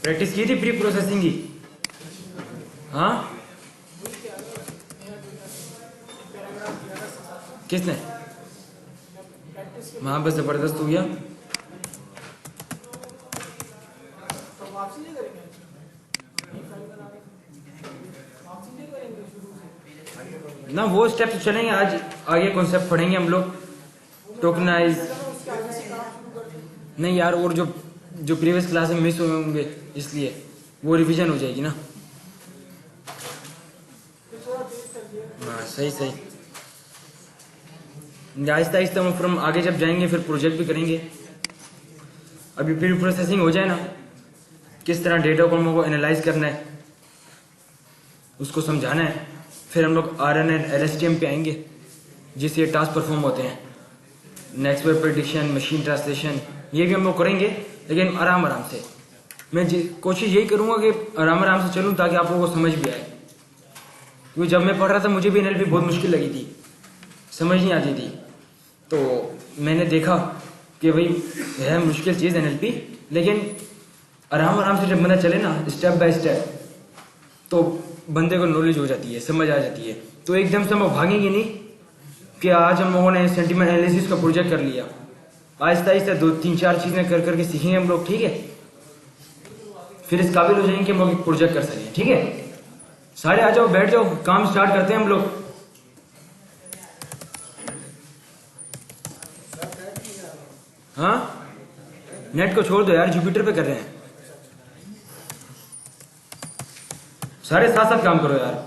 Practice की थी pre processing की? हाँ, किसने? वहाँ बस जबरदस्त हो गया ना। वो स्टेप तो चलेंगे, आज आगे कॉन्सेप्ट पढ़ेंगे हम लोग। टोकनाइज नहीं यार, और जो जो प्रीवियस क्लास में मिस हुए होंगे इसलिए वो रिवीजन हो जाएगी ना। हाँ सही सही। आहिस्ता आहिस्ता हम फिर आगे जब जाएंगे फिर प्रोजेक्ट भी करेंगे। अभी प्री प्रोसेसिंग हो जाए ना, किस तरह डेटा को हमको एनालाइज करना है उसको समझाना है, फिर हम लोग RNN LSTM पे आएंगे जिससे ये टास्क परफॉर्म होते हैं। Next web prediction, machine translation, ये भी हम लोग करेंगे लेकिन आराम आराम से। मैं कोशिश यही करूँगा कि आराम आराम से चलूँ ताकि आप लोगों को समझ भी आए। क्योंकि जब मैं पढ़ रहा था मुझे भी NLP बहुत मुश्किल लगी थी, समझ नहीं आती थी। तो मैंने देखा कि भाई है मुश्किल चीज़ NLP, लेकिन आराम आराम से जब बंदा चले ना स्टेप बाय स्टेप तो बंदे को नॉलेज हो जाती है, समझ आ जाती है। तो एकदम से हम भागेंगे नहीं कि आज हम लोगों ने सेंटीमेंट एनालिसिस का प्रोजेक्ट कर लिया। आहिस्ता आहिस्ता 2-3-4 चीज़ें कर करके सीखेंगे हम लोग, ठीक है? फिर इस काबिल हो जाएंगे कि हम लोग एक प्रोजेक्ट कर सकें, ठीक है? सारे आ जाओ, बैठ जाओ, काम स्टार्ट करते हैं हम लोग। हाँ, नेट को छोड़ दो यार, जुपिटर पे कर रहे हैं। सारे साथ साथ काम करो यार।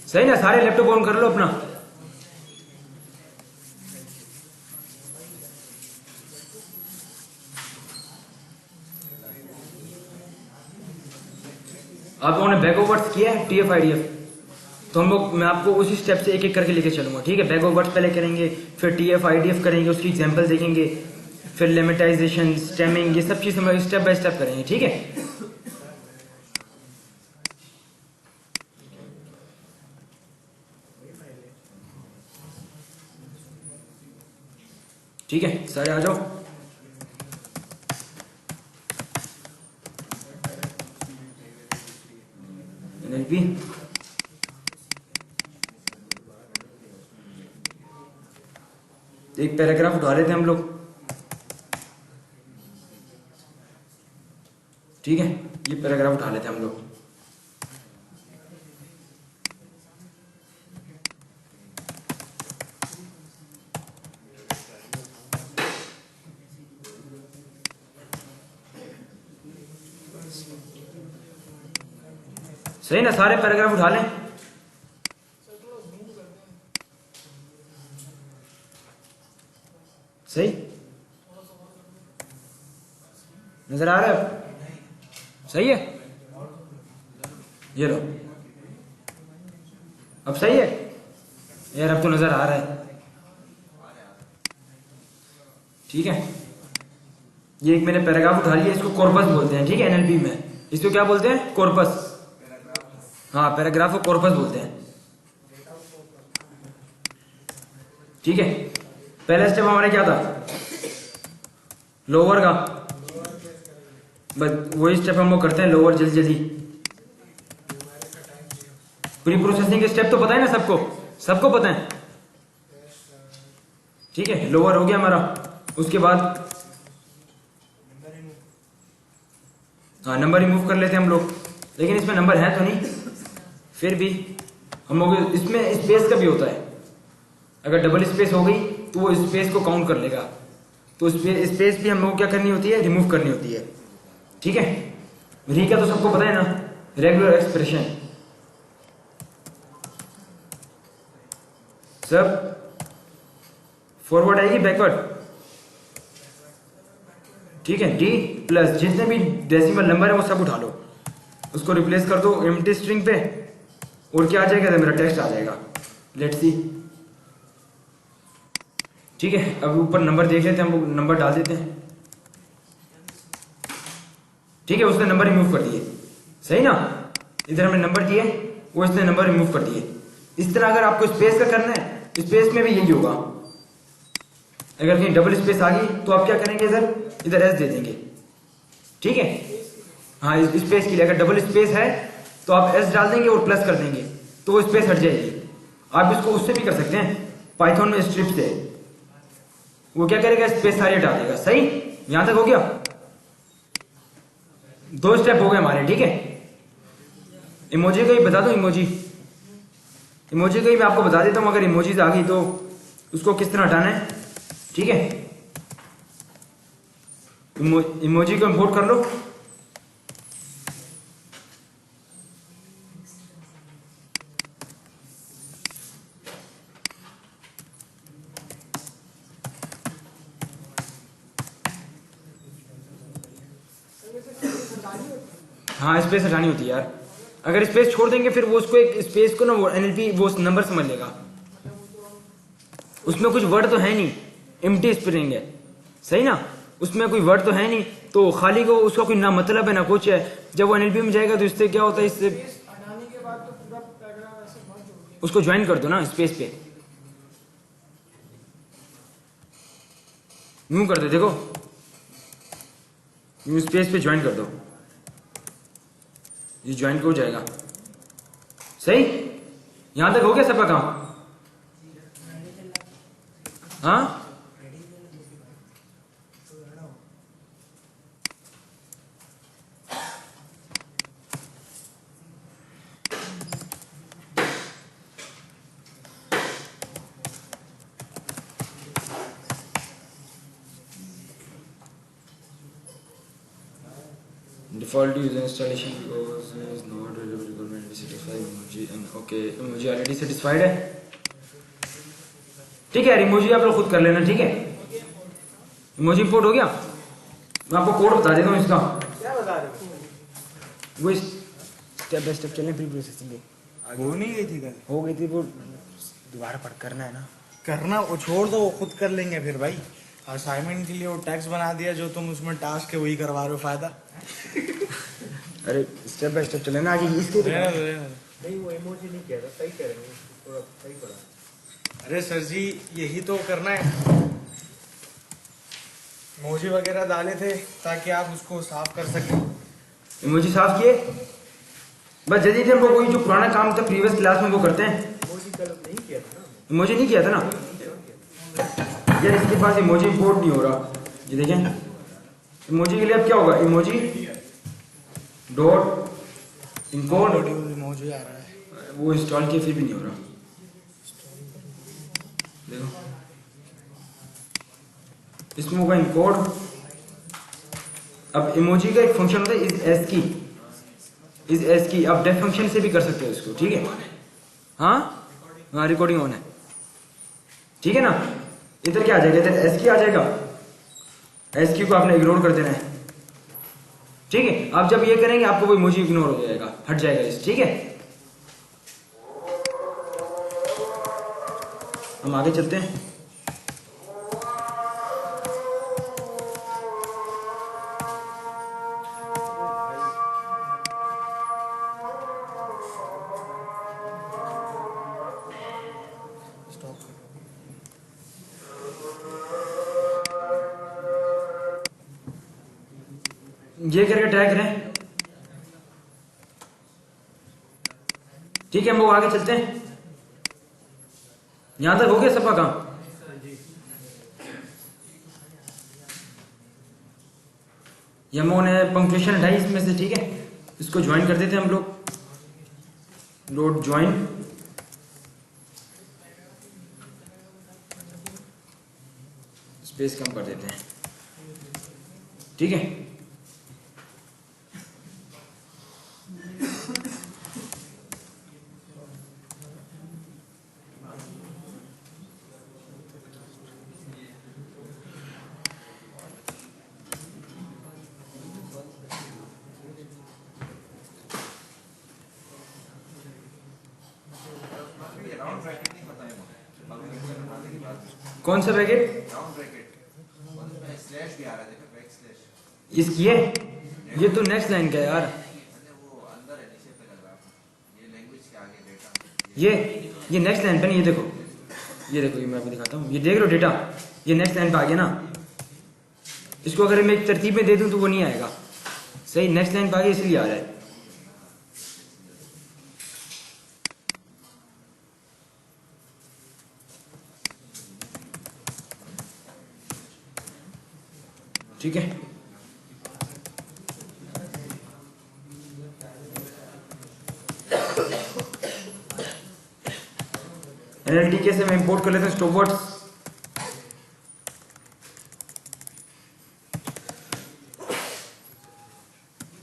सही ना? सारे लैपटॉप ऑन कर लो अपना। आप लोगों ने बैक ऑफ वर्ड्स किया है TF IDF? तो हम लोग, मैं आपको उसी स्टेप से एक एक करके लेके चलूंगा, ठीक है? बैक ऑफ वर्ड्स पहले करेंगे, फिर TF IDF करेंगे, उसकी एग्जांपल देखेंगे, फिर लेमेटाइजेशन, स्टेमिंग, ये सब चीज़ हम लोग स्टेप बाय स्टेप करेंगे, ठीक है? ठीक है, सारे आ जाओ। NLP एक पैराग्राफ उठा लेते हैं हम लोग, ठीक है? ये पैराग्राफ उठा लेते हैं हम लोग। सही ना? सारे पैराग्राफ उठा लें। सही नजर आ रहा है? सही है, ये लो। अब सही है यार, अब तो नजर आ रहा है, ठीक है? ये एक मैंने पैराग्राफ उठा लिया, इसको कॉर्पस बोलते हैं, ठीक है? NLP में इसको क्या बोलते हैं? कॉर्पस। हाँ, पैराग्राफ को कॉर्पस बोलते हैं, ठीक है? पहला स्टेप हमारा क्या था? लोअर का, बस वही स्टेप हम लोग करते हैं, लोअर जल्दी जल्दी। प्री प्रोसेसिंग के स्टेप तो पता है ना सबको? सबको पता है, ठीक है? लोअर हो गया हमारा, उसके बाद हाँ नंबर रिमूव कर लेते हैं हम लोग, लेकिन इसमें नंबर है तो नहीं, फिर भी हम लोग इसमें स्पेस का भी होता है। अगर डबल स्पेस हो गई तो वो स्पेस को काउंट कर लेगा, तो स्पेस भी हम लोग क्या करनी होती है? रिमूव करनी होती है, ठीक है? री का तो सबको पता है ना, रेगुलर एक्सप्रेशन। सब फॉरवर्ड आएगी, बैकवर्ड, ठीक है? डी प्लस जितने भी डेसिमल नंबर है वो सब उठा लो, उसको रिप्लेस कर दो एम्प्टी स्ट्रिंग पे, और क्या आ जाएगा? मेरा टेक्स्ट आ जाएगा। लेट्स सी, ठीक है? अब ऊपर नंबर देख लेते हैं, हम लोग नंबर डाल देते हैं, ठीक है? उसने नंबर रिमूव कर दिए, सही ना? इधर हमने नंबर दिए, वो इसने नंबर रिमूव कर दिए। इस तरह अगर आपको स्पेस का करना है, स्पेस में भी यही होगा। अगर कहीं डबल स्पेस आ गई तो आप क्या करेंगे, इधर एस दे देंगे, ठीक है। हाँ, इस स्पेस के लिए अगर डबल स्पेस है तो आप एस डाल देंगे और प्लस कर देंगे तो वो स्पेस हट जाएगी। आप इसको उससे भी कर सकते हैं, पाइथन में स्ट्रिप से। वो क्या करेगा, स्पेस सारी हटा देगा। सही, यहां तक हो गया। 2 स्टेप हो गए हमारे, ठीक है। इमोजी का ही बता दो, इमोजी का ही मैं आपको बता देता हूं। अगर इमोजीज आ गई तो उसको किस तरह हटाना है, ठीक है। इमोजी को इंपोर्ट कर लो। हाँ, स्पेस हटानी होती है यार। अगर स्पेस छोड़ देंगे फिर वो उसको एक स्पेस को ना वो एनएलपी वो नंबर समझ लेगा। उसमें कुछ वर्ड तो है नहीं, एम्प्टी स्ट्रिंग है, सही ना। उसमें कोई वर्ड तो है नहीं, तो खाली को उसका कोई ना मतलब है ना कुछ है। जब वो एनएलपी में जाएगा तो इससे क्या होता है, इससे उसको ज्वाइन कर दो ना स्पेस पे, यूं कर दो, देखो यूं स्पेस पे ज्वाइन कर दो, ये ज्वाइन हो जाएगा। सही, यहां तक हो गया सबका काम। हाँ, default user installation because is not available requirement satisfy emoji and okay emoji already satisfied है, ठीक है। इमोजी आप लोग खुद कर लेना, ठीक है। इमोजी इंपोर्ट हो गया। मैं आपको कोड बता देता हूँ इसका। क्या बता रहे हो? वो स्टेप बाय स्टेप चलें, प्री प्रोसेसिंग हो नहीं गई थी कल? हो गई थी, वो दोबारा पढ़ करना है ना। करना वो छोड़ दो, वो खुद कर लेंगे फिर भाई। असाइनमेंट के लिए वो टैक्स बना दिया, जो तुम उसमें टास्क है वही करवा रहे हो, फायदा। अरे स्टेप बाय स्टेप चले ना आगे इसके तो। नहीं वो इमोजी नहीं कह रहा, सही कह रहे हैं, थोड़ा सही पड़ा। अरे सर जी यही तो करना है, इमोजी वगैरह डाले थे ताकि आप उसको साफ कर सकें। इमोजी साफ किए बस जल्दी थे। हमको कोई जो पुराना काम था प्रीवियस क्लास में वो करते हैं। इमोजी कल नहीं किया था ना, इमोजी नहीं किया था ना यार, इसके पास इमोजी इंपोर्ट नहीं हो रहा। ये देखें, इमोजी के लिए अब क्या होगा, इमोजी डॉट इंपोर्ट, इमोजी आ रहा है, वो इंस्टॉल किया फिर भी नहीं हो रहा। देखो इसमें होगा इंकोड। अब इमोजी का एक फंक्शन होता है इज एस की। आप डेफ फंक्शन से भी कर सकते हो इसको, ठीक है। हाँ, रिकॉर्डिंग ऑन है, ठीक है ना। इधर क्या आ जाएगा, इधर एस की आ जाएगा। एस की को आपने इग्नोर कर देना है, ठीक है। आप जब ये करेंगे आपको वो इमोजी इग्नोर हो जाएगा, हट जाएगा इस, ठीक है। हम आगे चलते हैं। ये करके ट्राई करें, ठीक है। हम लोग आगे चलते हैं। यहां तक हो गया सबका काम। यमो ने पंक्चुएशन हटाई इसमें से, ठीक है। इसको ज्वाइन कर देते हैं हम लोग, डॉट ज्वाइन। स्पेस कम कर देते हैं, ठीक है। कौन सा ब्रैकेट? इसकी है, ये तो नेक्स्ट लाइन का है यार। ये नेक्स्ट लाइन पे नहीं, ये देखो ये देखो, ये मैं आपको दिखाता हूँ, ये देख लो डेटा, ये नेक्स्ट लाइन पे आ गया ना। इसको अगर मैं एक तरतीब में दे दूं तो वो नहीं आएगा, सही, नेक्स्ट लाइन पे आ गया इसलिए आ रहा है। ठीक है, एनएलटीके से मैं इंपोर्ट कर लेता हूँ स्टॉप वर्ड्स।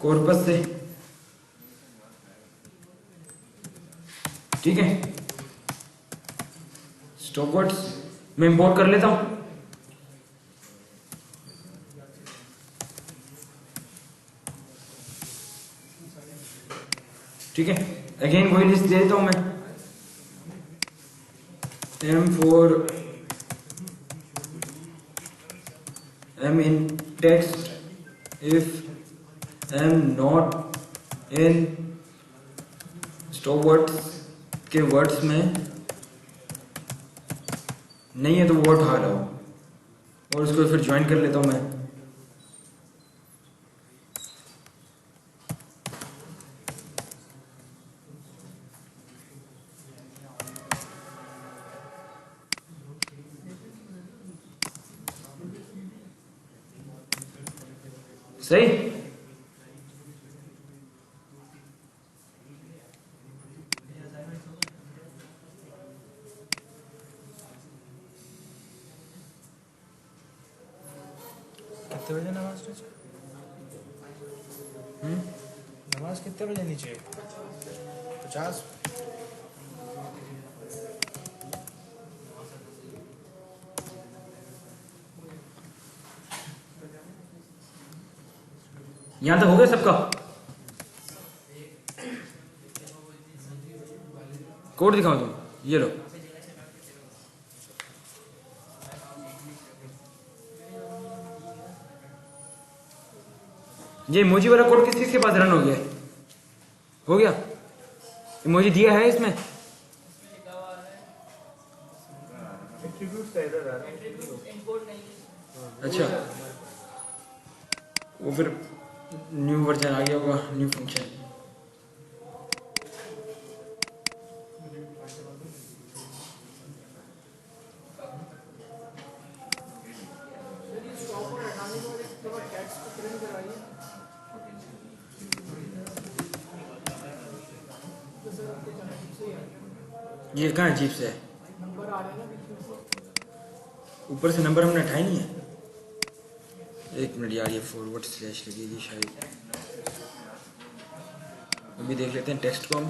कॉर्पस से, ठीक है, स्टॉप वर्ड्स मैं इंपोर्ट कर लेता हूं। ठीक है, अगेन वही लिस्ट दे देता हूं मैं, M in text if M not in stop words के वर्ड्स में नहीं है तो वो उठा लो, और उसको फिर ज्वाइन कर लेता हूं मैं। सही, कितने बजे नमाज नीचे? नमाज कितने बजे नीचे? 50। यहां तक हो गया सबका? कोड दिखाओ तुम, ये लो। ये इमोजी वाला कोड किस किस के पास रन हो गया? हो गया? इमोजी दिया है इसमें? एट्रीब्यूट्स का एरर आ रहा है। अच्छा, वो फिर न्यू वर्जन आ गया होगा, न्यू फंक्शन। ये कहाँ अजीब से है, ऊपर से नंबर हमने उठाया नहीं है। एक मिनट यार, ये फॉरवर्ड स्लैश लगेगी शायद, अभी देख लेते हैं टेक्स्ट को हम।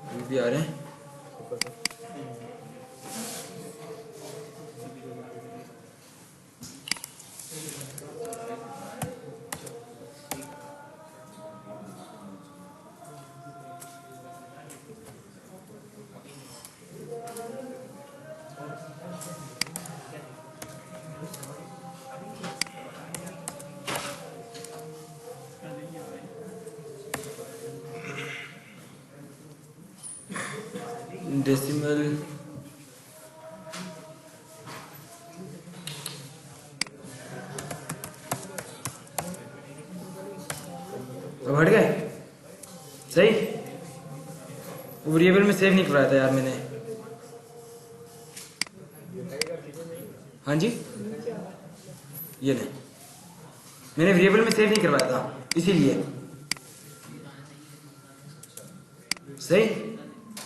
अभी भी आ रहे हैं। डेसिमल अब हट गए, सही। वेरिएबल में सेव नहीं कराया था यार मैंने। हाँ जी, ये नहीं, मैंने वेरिएबल में सेव नहीं करवाया था इसीलिए। सही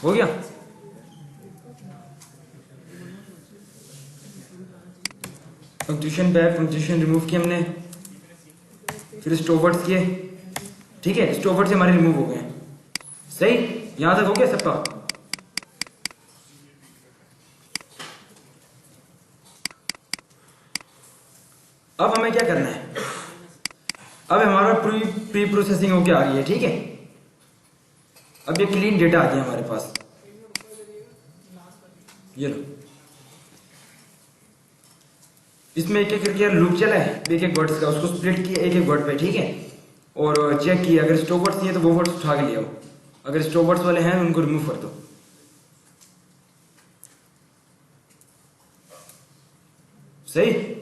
हो गया। पंक्चुएशन बैक, पंक्चुएशन रिमूव किया हमने, फिर स्टॉप वर्ड्स किए। ठीक है, स्टॉप वर्ड से हमारे रिमूव हो गए। सही, यहां तक हो गया सबका? अब हमें क्या करना है? अब हमारा प्री प्रोसेसिंग होके आ गई है। ठीक है, अब ये क्लीन डेटा आ गया हमारे पास। ये लो, इसमें एक एक करके लूप चला है एक एक वर्ड्स का, उसको स्प्लिट किया एक एक वर्ड पे। ठीक है, और चेक किया, अगर स्टॉप वर्ड्स नहीं है तो वो वर्ड्स उठा के ले आओ, अगर स्टॉप वर्ड्स वाले हैं उनको रिमूव कर दो। सही।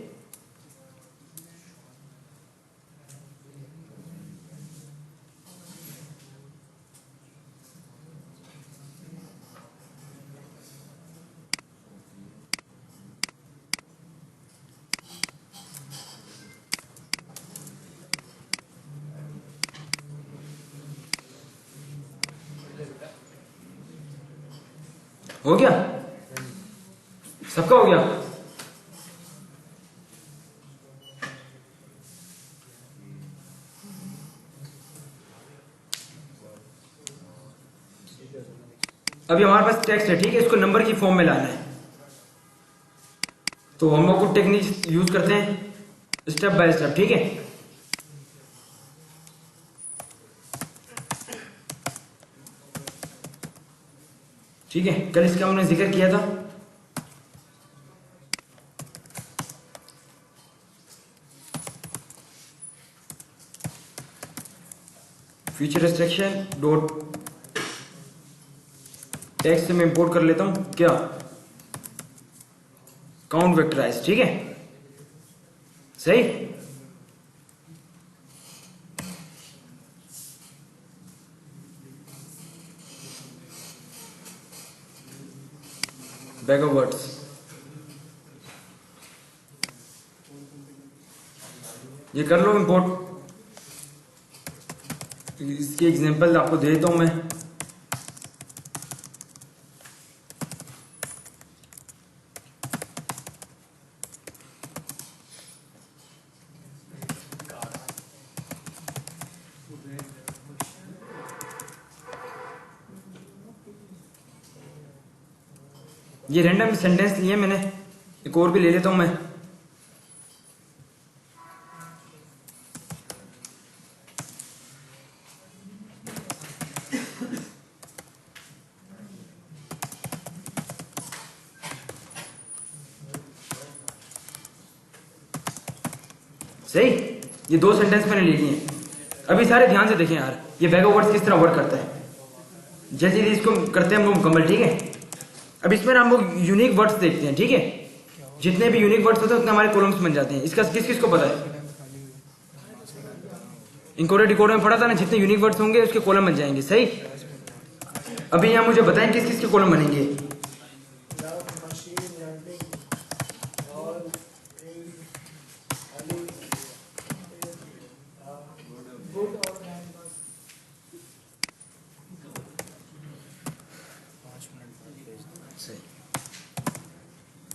हो गया, सबका हो गया। अभी हमारे पास टेक्स्ट है, ठीक है, इसको नंबर की फॉर्म में लाना है। तो हम लोग को टेक्निक यूज करते हैं स्टेप बाय स्टेप, ठीक है। ठीक है, कल इसका हमने जिक्र किया था। फीचर रिस्ट्रिक्शन डॉट टेक्स्ट से मैं इंपोर्ट कर लेता हूं क्या, काउंट वेक्टराइज, ठीक है। सही। बैग ऑफ वर्ड्स, ये कर लो इंपोर्ट। इसकी एग्जांपल आपको दे देता हूं मैं। ये रैंडम सेंटेंस लिए मैंने, एक और भी ले लेता हूं मैं। सही, ये दो सेंटेंस मैंने ले लिए हैं। अभी सारे ध्यान से देखें यार, ये बैग ऑफ वर्ड्स किस तरह वर्क करता है। जल्दी जल्दी इसको करते हैं हम लोग मुकम्मल, ठीक है। अब इसमें हम लोग यूनिक वर्ड्स देखते हैं, ठीक है। जितने भी यूनिक वर्ड्स होते हैं उतने हमारे कॉलम्स बन जाते हैं। इसका किस किस को पता है, इनकोडर डिकोडर में पढ़ा था ना, जितने यूनिक वर्ड्स होंगे उसके कॉलम बन जाएंगे। सही। अभी यहाँ मुझे बताएं किस किस के कॉलम बनेंगे।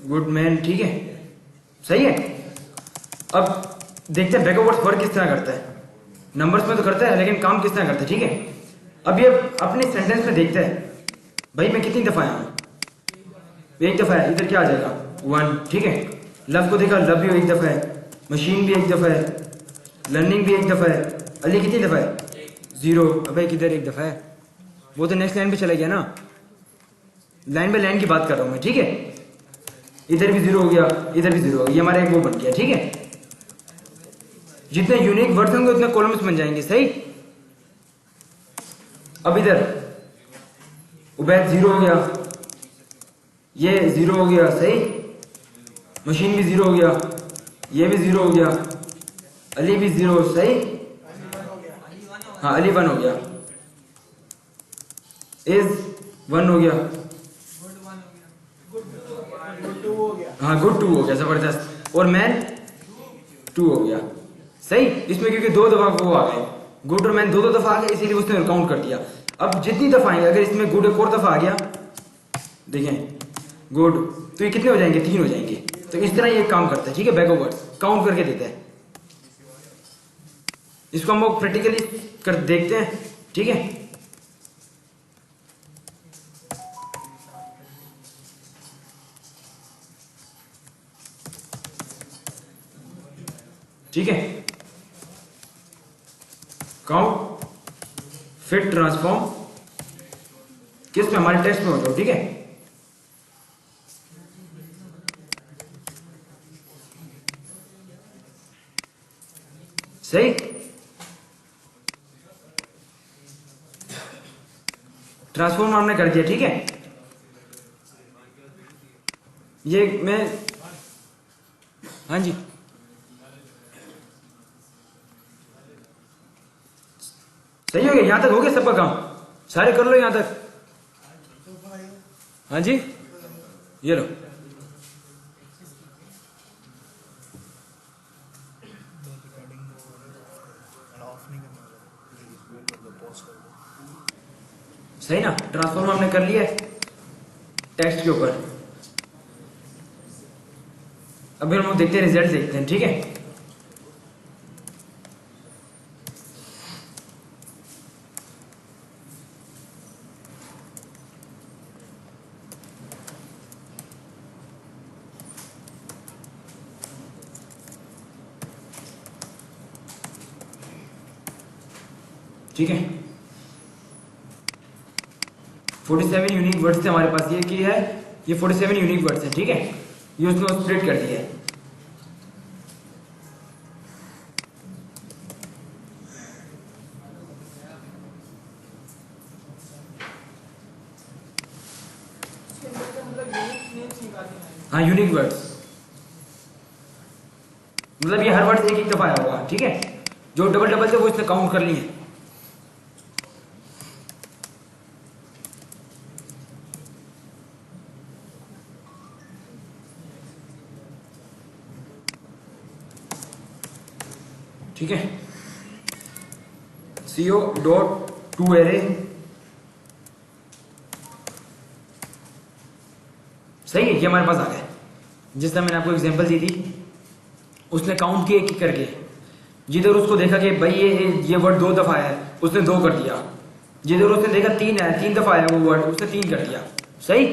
गुड मैन, ठीक है, सही है। अब देखते हैं बैक ऑफ वर्ड्स वर्क किस तरह करता है। नंबर्स में तो करता है लेकिन काम किस तरह करता है, ठीक है। अब ये अपने सेंटेंस में देखते हैं, भाई मैं कितनी दफा आया हूं, एक दफा है, इधर क्या आ जाएगा 1, ठीक है। लव को देखा, लव भी एक दफा है, मशीन भी एक दफा है, लर्निंग भी एक दफा है, अली कितनी दफा है 0। अबे किधर एक दफा है, वो तो नेक्स्ट लाइन पे चला गया ना, लाइन बाय लाइन की बात कर रहा हूं मैं, ठीक है। इधर भी 0 हो गया, इधर भी 0 हो गया, ये हमारा एक वो बन गया, ठीक है। जितने यूनिक वर्ड्स होंगे उतने कॉलम्स बन जाएंगे। सही। अब इधर उबैद 0 हो गया, ये 0 हो गया, सही। मशीन भी 0 हो गया, ये भी 0 हो गया, अली भी 0, सही। हाँ अली 1 हो गया, इज 1 हो गया, हाँ गुड 2 हो गया, जबरदस्त। और मैन 2 हो गया। सही। इसमें क्योंकि 2 दफा वो आ गए, गुड और मैन 2 दफा आ गए, इसीलिए उसने काउंट कर दिया। अब जितनी दफा आएंगे, अगर इसमें गुड एक और दफा आ गया, देखें गुड, तो ये कितने हो जाएंगे 3 हो जाएंगे। तो इस तरह ये काम करता है, ठीक है। बैक ऑफ वर्ड्स काउंट करके देता है। इसको हम लोग प्रैक्टिकली कर देखते हैं, ठीक है। ठीक है, काउंट फिट ट्रांसफॉर्म किस में, हमारे टेस्ट में हो जाओ, ठीक है। सही। ट्रांसफॉर्म हमने कर दिया, ठीक है। ये मैं, हाँ जी, सही हो गया। यहां तक हो गया सबका काम, सारे कर लो यहां तक। हाँ जी, ये लो। सही ना, ट्रांसफॉर्म हमने कर लिया है टेक्स्ट के ऊपर। अभी हम लोग देखते हैं, रिजल्ट देखते हैं, ठीक है। ठीक है, 47 यूनिक वर्ड्स थे हमारे पास। ये की है, ये 47 यूनिक वर्ड्स है, ठीक है। ये उसने स्प्लिट कर दिया है। हाँ, यूनिक वर्ड्स मतलब ये हर वर्ड एक एक दफा आया होगा, ठीक है। जो डबल डबल थे वो इसने काउंट कर लिए। ठीक है, CO.to एरे, सही है। ये हमारे पास आ गया। जिस तरह मैंने आपको एग्जांपल दी थी, उसने काउंट किया एक एक करके। जिधर उसको देखा कि भाई ये वर्ड 2 दफा है, उसने 2 कर दिया। जिधर उसने देखा 3 है, 3 दफा आया वो वर्ड, उसने 3 कर दिया। सही,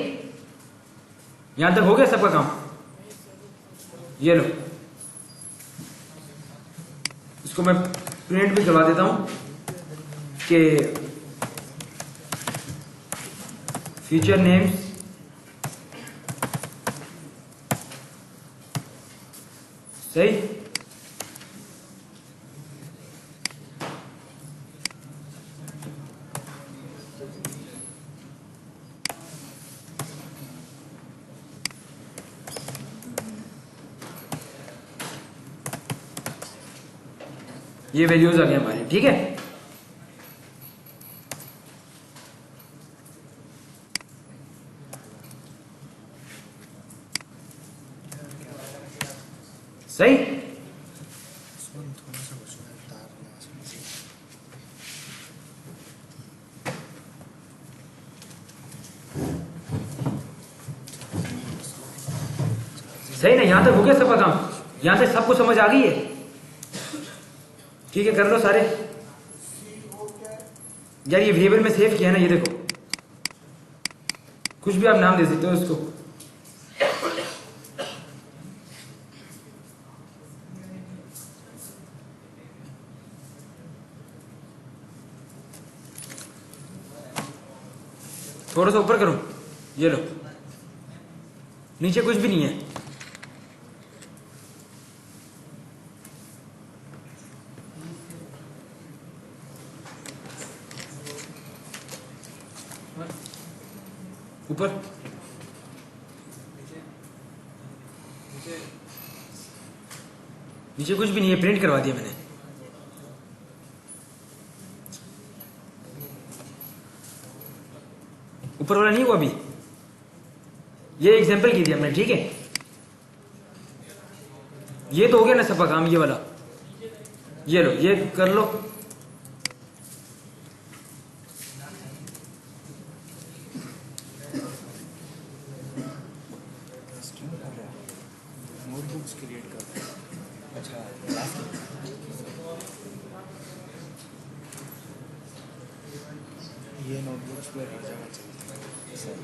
यहां तक हो गया सबका काम। ये लो, इसको मैं प्रिंट भी करवा देता हूं कि फीचर नेम्स सही। ये वैल्यूज आ गए हमारे, ठीक है। सही, सही ना, यहां तक हो गया सबका काम। यहां तक सबको समझ आ गई है, ठीक है। कर लो सारे। यार ये वेरिएबल में सेव किया है ना, ये देखो, कुछ भी आप नाम दे सकते हो उसको। थोड़ा सा ऊपर करो, ये लो, नीचे कुछ भी नहीं है। ऊपर नीचे कुछ भी नहीं है, प्रिंट करवा दिया मैंने। ऊपर वाला नहीं हुआ अभी, ये एग्जांपल की थी हमने, ठीक है। ये तो हो गया ना सबका काम, ये वाला। ये लो, ये कर लो। नोटबुक्स क्रिएट कर। अच्छा, ये नोटबुक्स पे हर जगह चलती है सर।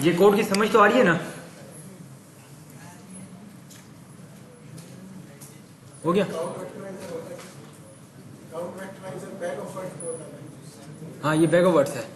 ये कोड की समझ तो आ रही है ना? हो गया। हाँ, ये बैग ऑफ वर्ड्स है।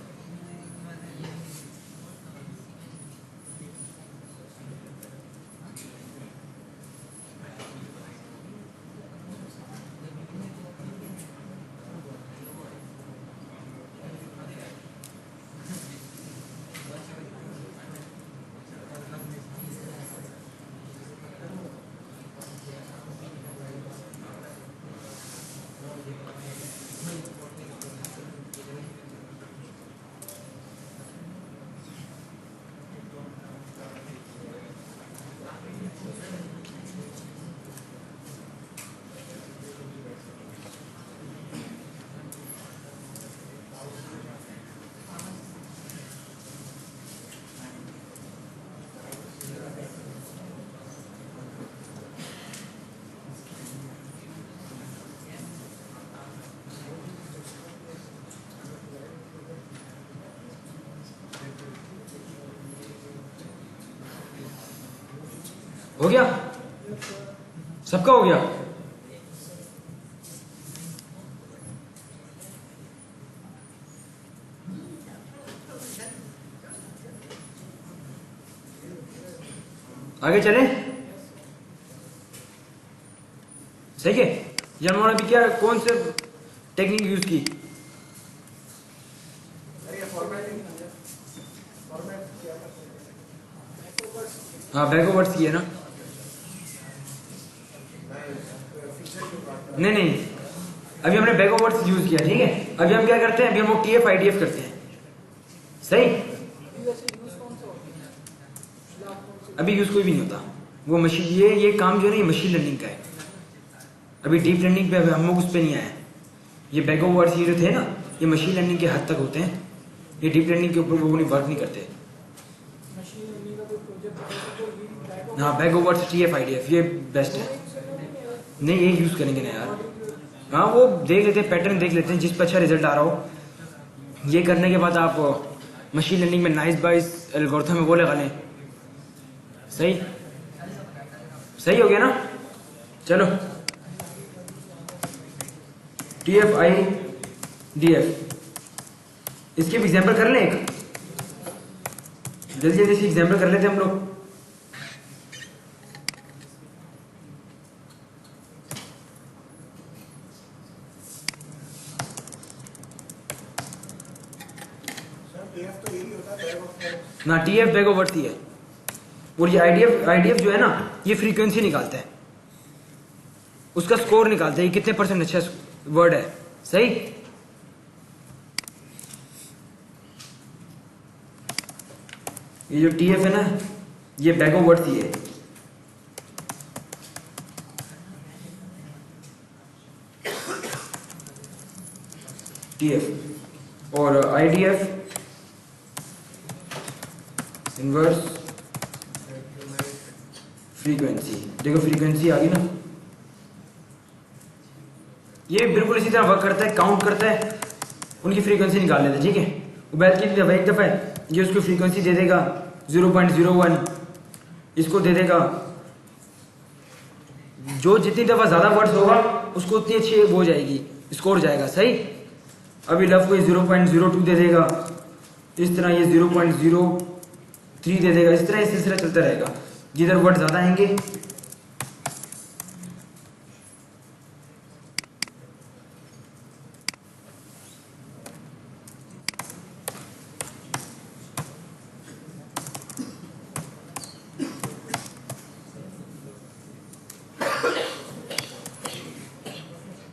हो गया, सबका हो गया। आगे चले, सही है। यार मैंने अभी क्या कौन से टेक्निक यूज की? हाँ बैकवर्ड्स की है ना। नहीं नहीं, अभी हमने बैकवर्ड्स यूज किया, ठीक है। अभी हम क्या करते हैं, अभी हम वो TF IDF करते हैं, सही। अभी यूज कोई भी नहीं होता वो मशीन, ये काम जो है ना ये मशीन लर्निंग का है। अभी डीप लर्निंग पे हम लोग उस पर नहीं आए। ये बैकवर्ड्स ये जो थे ना ये मशीन लर्निंग के हद तक होते हैं, ये डीप लर्निंग के ऊपर वो नहीं वर्क नहीं करते। हाँ बैकवर्ड्स TF IDF ये बेस्ट है। नहीं ये यूज करेंगे ना यार। हाँ वो देख लेते हैं, पैटर्न देख लेते हैं, जिस पर अच्छा रिजल्ट आ रहा हो। ये करने के बाद आप मशीन लर्निंग में नाइस बाइस एल्गोरिथम में वो लगा लें। सही सही हो गया ना। चलो TF IDF इसके भी एग्जाम्पल कर लें एक, जल्दी जल्दी से एग्जाम्पल कर लेते हैं हम लोग। ना TF बैकवर्ड्स ही है, और ये IDF जो है ना ये फ्रीक्वेंसी निकालता है, उसका स्कोर निकालता है, ये कितने % अच्छा वर्ड है, सही। ये जो TF है ना ये बैकवर्ड्स ही है। TF और IDF इनवर्स फ्रीक्वेंसी। देखो फ्रीक्वेंसी आ गई ना, ये बिल्कुल इसी तरह वर्क करता है, काउंट करता है, उनकी फ्रीक्वेंसी निकाल लेता है, ठीक है। उबैद की एक दफा ये उसको फ्रीक्वेंसी दे देगा 0.01, इसको दे देगा, जो जितनी दफा ज्यादा वर्ड्स होगा उसको उतनी अच्छी वो जाएगी, स्कोर जाएगा, सही। अभी लव को 0.02 दे देगा, इस तरह ये 0.03 दे देगा, इस तरह ये सिलसिला चलता रहेगा, जिधर वर्ड ज्यादा आएंगे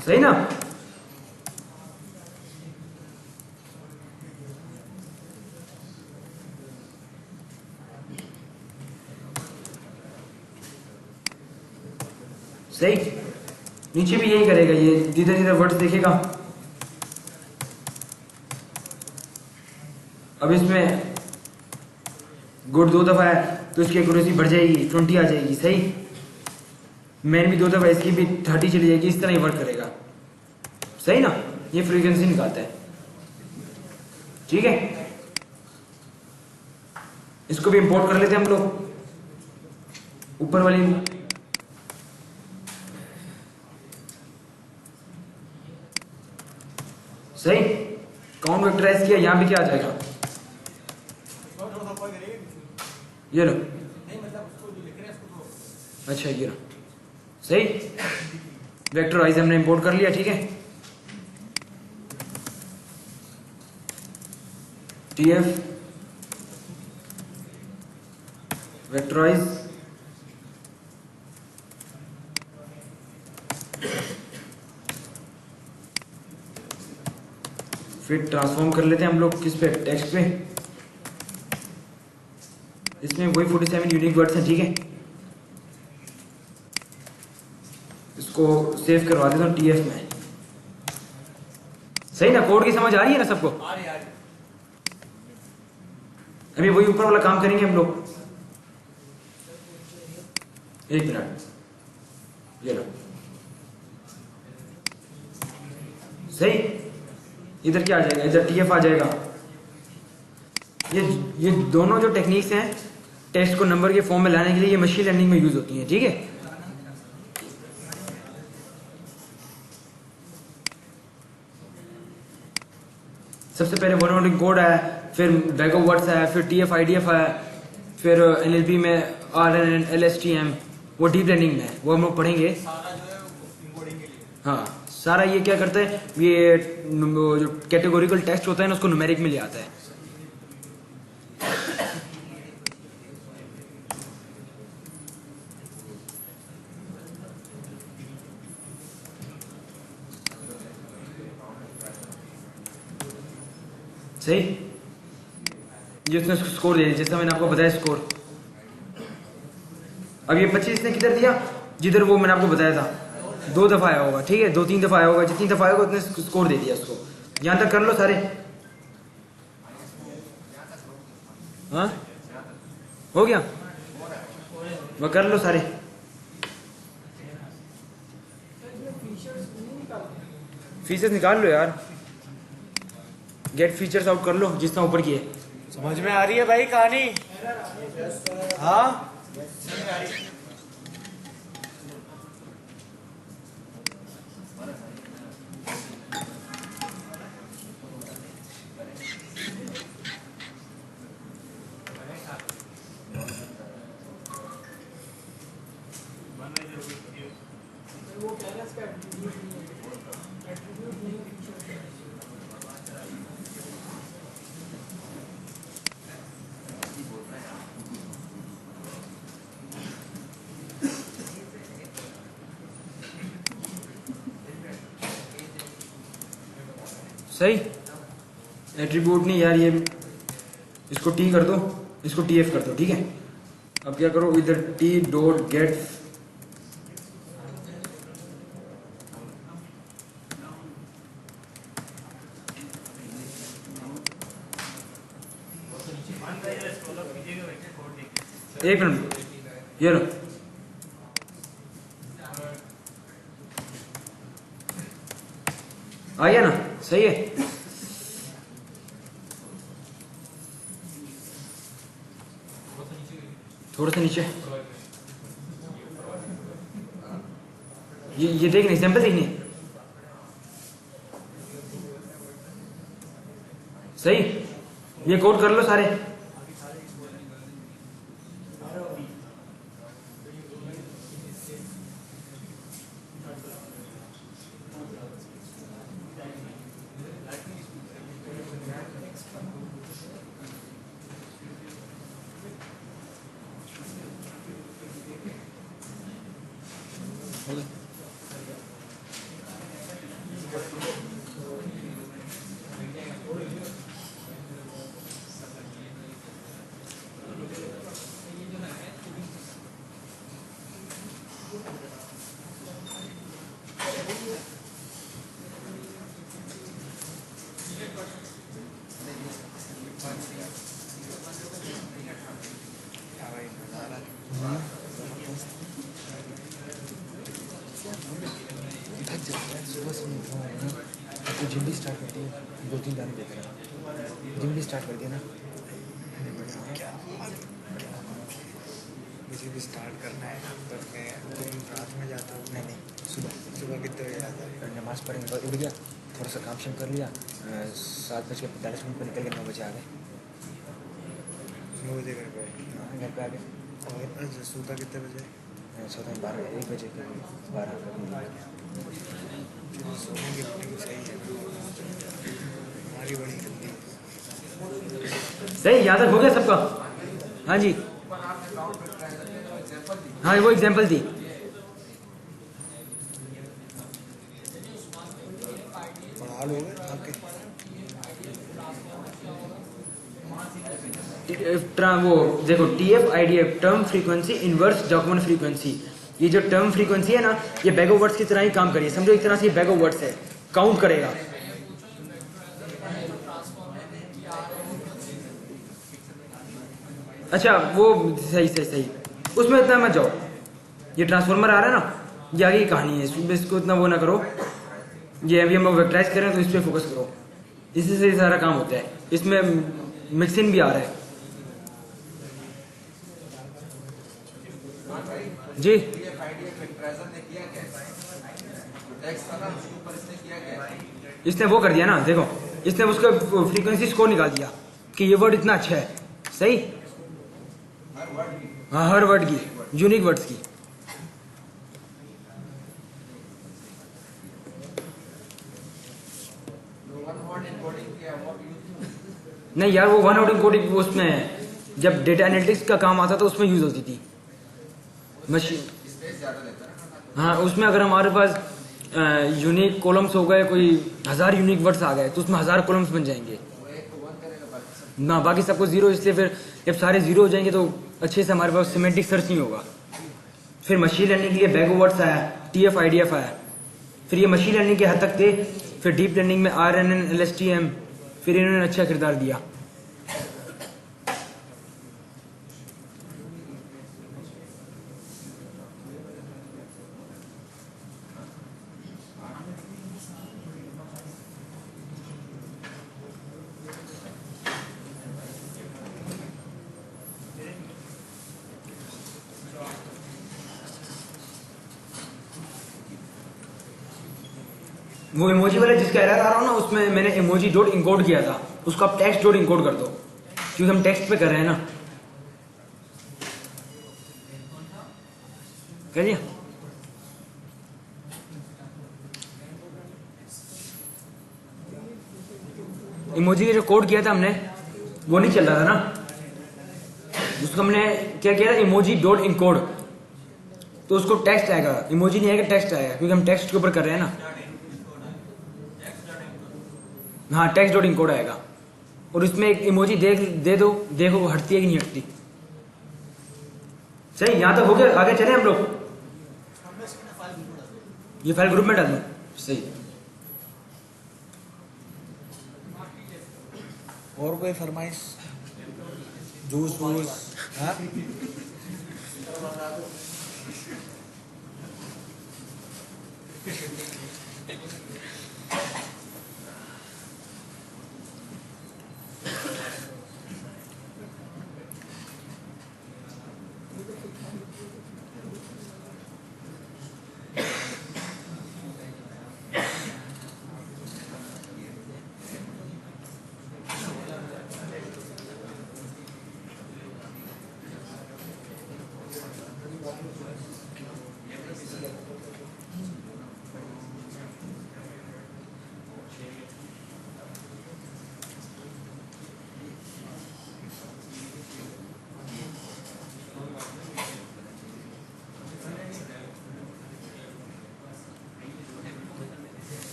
सही ना। सही, नीचे भी यही करेगा, ये जिधर जिधर वर्ड्स देखेगा। अब इसमें गुड 2 दफा है तो इसकी एक्यूरेसी बढ़ जाएगी, 20 आ जाएगी, सही। मैन भी 2 दफा, इसकी भी 30 चली जाएगी, इस तरह ही वर्क करेगा, सही ना। ये फ्रीक्वेंसी निकालता है, ठीक है। इसको भी इंपोर्ट कर लेते हैं हम लोग ऊपर वाली। सही, काउंट वेक्टराइज किया, यहां भी क्या आ जाएगा, ये लो। अच्छा ये लो, सही। वेक्टराइज हमने इंपोर्ट कर लिया, ठीक है। TF वेक्टराइज फिर ट्रांसफॉर्म कर लेते हैं हम लोग किस पे, टेक्स्ट पे। इसमें वही 47 यूनिक वर्ड्स हैं, ठीक है। इसको सेव करवा देता हूँ TF में, सही ना। कोड की समझ आ रही है ना सबको? अभी वही ऊपर वाला काम करेंगे हम लोग। एक मिनट, ये लो, सही। इधर क्या आ जाएगा, इधर TF आ जाएगा। ये दोनों जो टेक्निक्स हैं टेक्स्ट को नंबर के फॉर्म में लाने के लिए ये मशीन लर्निंग में यूज होती है, ठीक है। सबसे पहले वन कोड है, फिर बैग ऑफ वर्ड्स है, फिर TF IDF है, फिर NLP में RNN LSTM, वो डीप लर्निंग में है, वो हम लोग पढ़ेंगे। हाँ, सारा ये क्या करता है, ये जो कैटेगोरिकल टेक्स्ट होता है ना उसको न्यूमेरिक में ले आता है। सही, जिसने स्कोर दे दिया, जैसा मैंने आपको बताया स्कोर। अब ये 25 ने किधर दिया, जिधर वो मैंने आपको बताया था 2 दफा आया होगा, ठीक है, 2-3 दफा आया होगा, जितनी दफा आया होगा उतने स्कोर दे दिया उसको। यहां तक कर लो सारे, हाँ हो गया, वह कर लो सारे। फीचर्स निकाल लो यार, गेट फीचर्स आउट कर लो जितना ऊपर की है। समझ में आ रही है भाई कहानी? हाँ सही, एट्रीब्यूट नहीं यार, ये इसको T कर दो, इसको TF कर दो, ठीक है। अब क्या करो, इधर T डॉट गेट एक मिनट, ये लो, आ गया ना, सही है। थोड़ा सा नीचे, ये देखने एग्जाम्पल देखनी, सही, ये कोड कर लो सारे। जिम भी स्टार्ट करती है, 2-3 दाने देख रहा है, जिम भी स्टार्ट कर दिया ना। मुझे भी स्टार्ट करना है, पर मैं तुम रात में जाता हूँ। नहीं, सुबह कितने बजे आता है? नमाज पढ़ेंगे, उठ गया, थोड़ा सा काम शाम कर लिया, 7:45 पर निकल के 9 बजे आ गए। 9 बजे घर पे? हाँ, घर पे आ गए। और सोता कितने बजे? सोता 1 बजे के 12 सोने की रूटीन सही है, हमारी बड़ी जल्दी। सही, यहाँ तक हो गया सबका? हाँ जी, हाँ वो एग्जाम्पल थी। पढ़ा लोगे आके? वो देखो, TF IDF term frequency inverse document frequency, ये जो टर्म फ्रीक्वेंसी है ना, ये बैग ऑफ वर्ड्स की तरह ही काम करिए, समझो एक तरह से ये बैग ऑफ वर्ड्स है, काउंट करेगा। अच्छा वो सही, उसमें इतना मत जाओ, ये ट्रांसफॉर्मर आ रहा है ना, ये आगे की कहानी है, इसको इतना वो ना करो, ये अभी हम वेक्टराइज करें तो इस पर फोकस करो, इसी से सारा काम होता है। इसमें मिक्सिंग भी आ रहा है, जी इसने वो कर दिया ना, देखो इसने उसका फ्रीक्वेंसी स्कोर निकाल दिया कि ये वर्ड इतना अच्छा है, सही। हाँ हर वर्ड की, यूनिक वर्ड्स की। नहीं यार वो वन वर्ड इनकोडिंग उसमें जब डेटा एनालिटिक्स का काम आता था उसमें यूज होती थी मशीन। हाँ उसमें अगर हमारे पास यूनिक कॉलम्स हो गए, कोई 1000 यूनिक वर्ड्स आ गए तो उसमें 1000 कॉलम्स बन जाएंगे ना, बाकी सबको जीरो, इसलिए फिर जब सारे जीरो हो जाएंगे तो अच्छे से हमारे पास सिमेंटिक सर्च नहीं होगा। फिर मशीन लर्निंग के लिए बैगो वर्ड्स आया, TF IDF आया, फिर ये मशीन लर्निंग के हद तक थे। फिर डीप लर्निंग में RNN LSTM, फिर इन्होंने अच्छा किरदार दिया। वो इमोजी वाला जिसका एरर आ रहा हो ना, उसमें मैंने इमोजी डॉट इनकोड किया था, उसको आप टेक्स्ट डॉट इनकोड कर दो, क्योंकि हम टेक्स्ट पे कर रहे हैं ना। कर लिया? इमोजी का जो कोड किया था हमने वो नहीं चल रहा था ना, उसको हमने क्या किया था, इमोजी डॉट इनकोड, तो उसको टेक्स्ट आएगा, इमोजी नहीं आएगा, टेक्स्ट आएगा, क्योंकि हम टेक्स्ट के ऊपर कर रहे हैं ना। हाँ टेक्स्ट डॉट इनकोड आएगा, और इसमें एक इमोजी दे दो, देखो वो हटती है कि नहीं हटती। सही, यहां तक हो गया, आगे चले हम लोग। ये फाइल ग्रुप में डाल दो। सही। और कोई फरमाइश? जूस वूस? हाँ?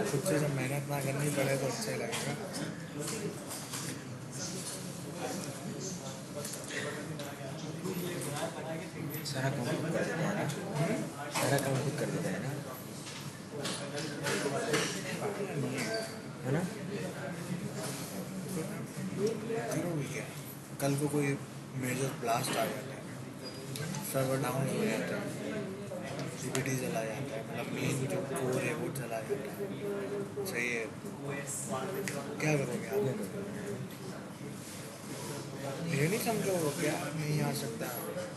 खुद से जब मेहनत ना करनी पड़े तो अच्छा लगेगा। सारा काम खुद कर देता है ना, सारा काम खुद कर देता है ना, है ना। जरूरी क्या, कल को कोई मेजर ब्लास्ट आ जाता है, सर्वर डाउन हो जाता है, CPD चला जाता है, मतलब मेन जो कोर है वो चला जाता है, सही है, क्या करोगे आप? ये नहीं समझोगे क्या नहीं आ सकता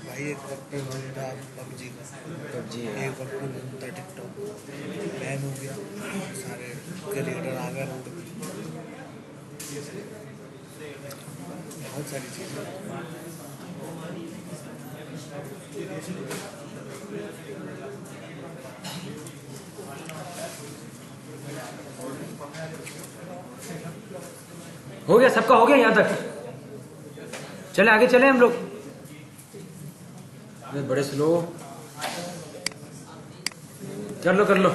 भाई। एक वक्त पे घूमता PUBG, एक वक्त पे घूमता टिकटॉक, बैन हो गया, सारे क्रिएटर आ गए रोड पे, बहुत सारी चीज़ें। हो गया, सबका हो गया यहाँ तक। चले आगे चले हम लोग। ये बड़े स्लो, कर लो कर लो।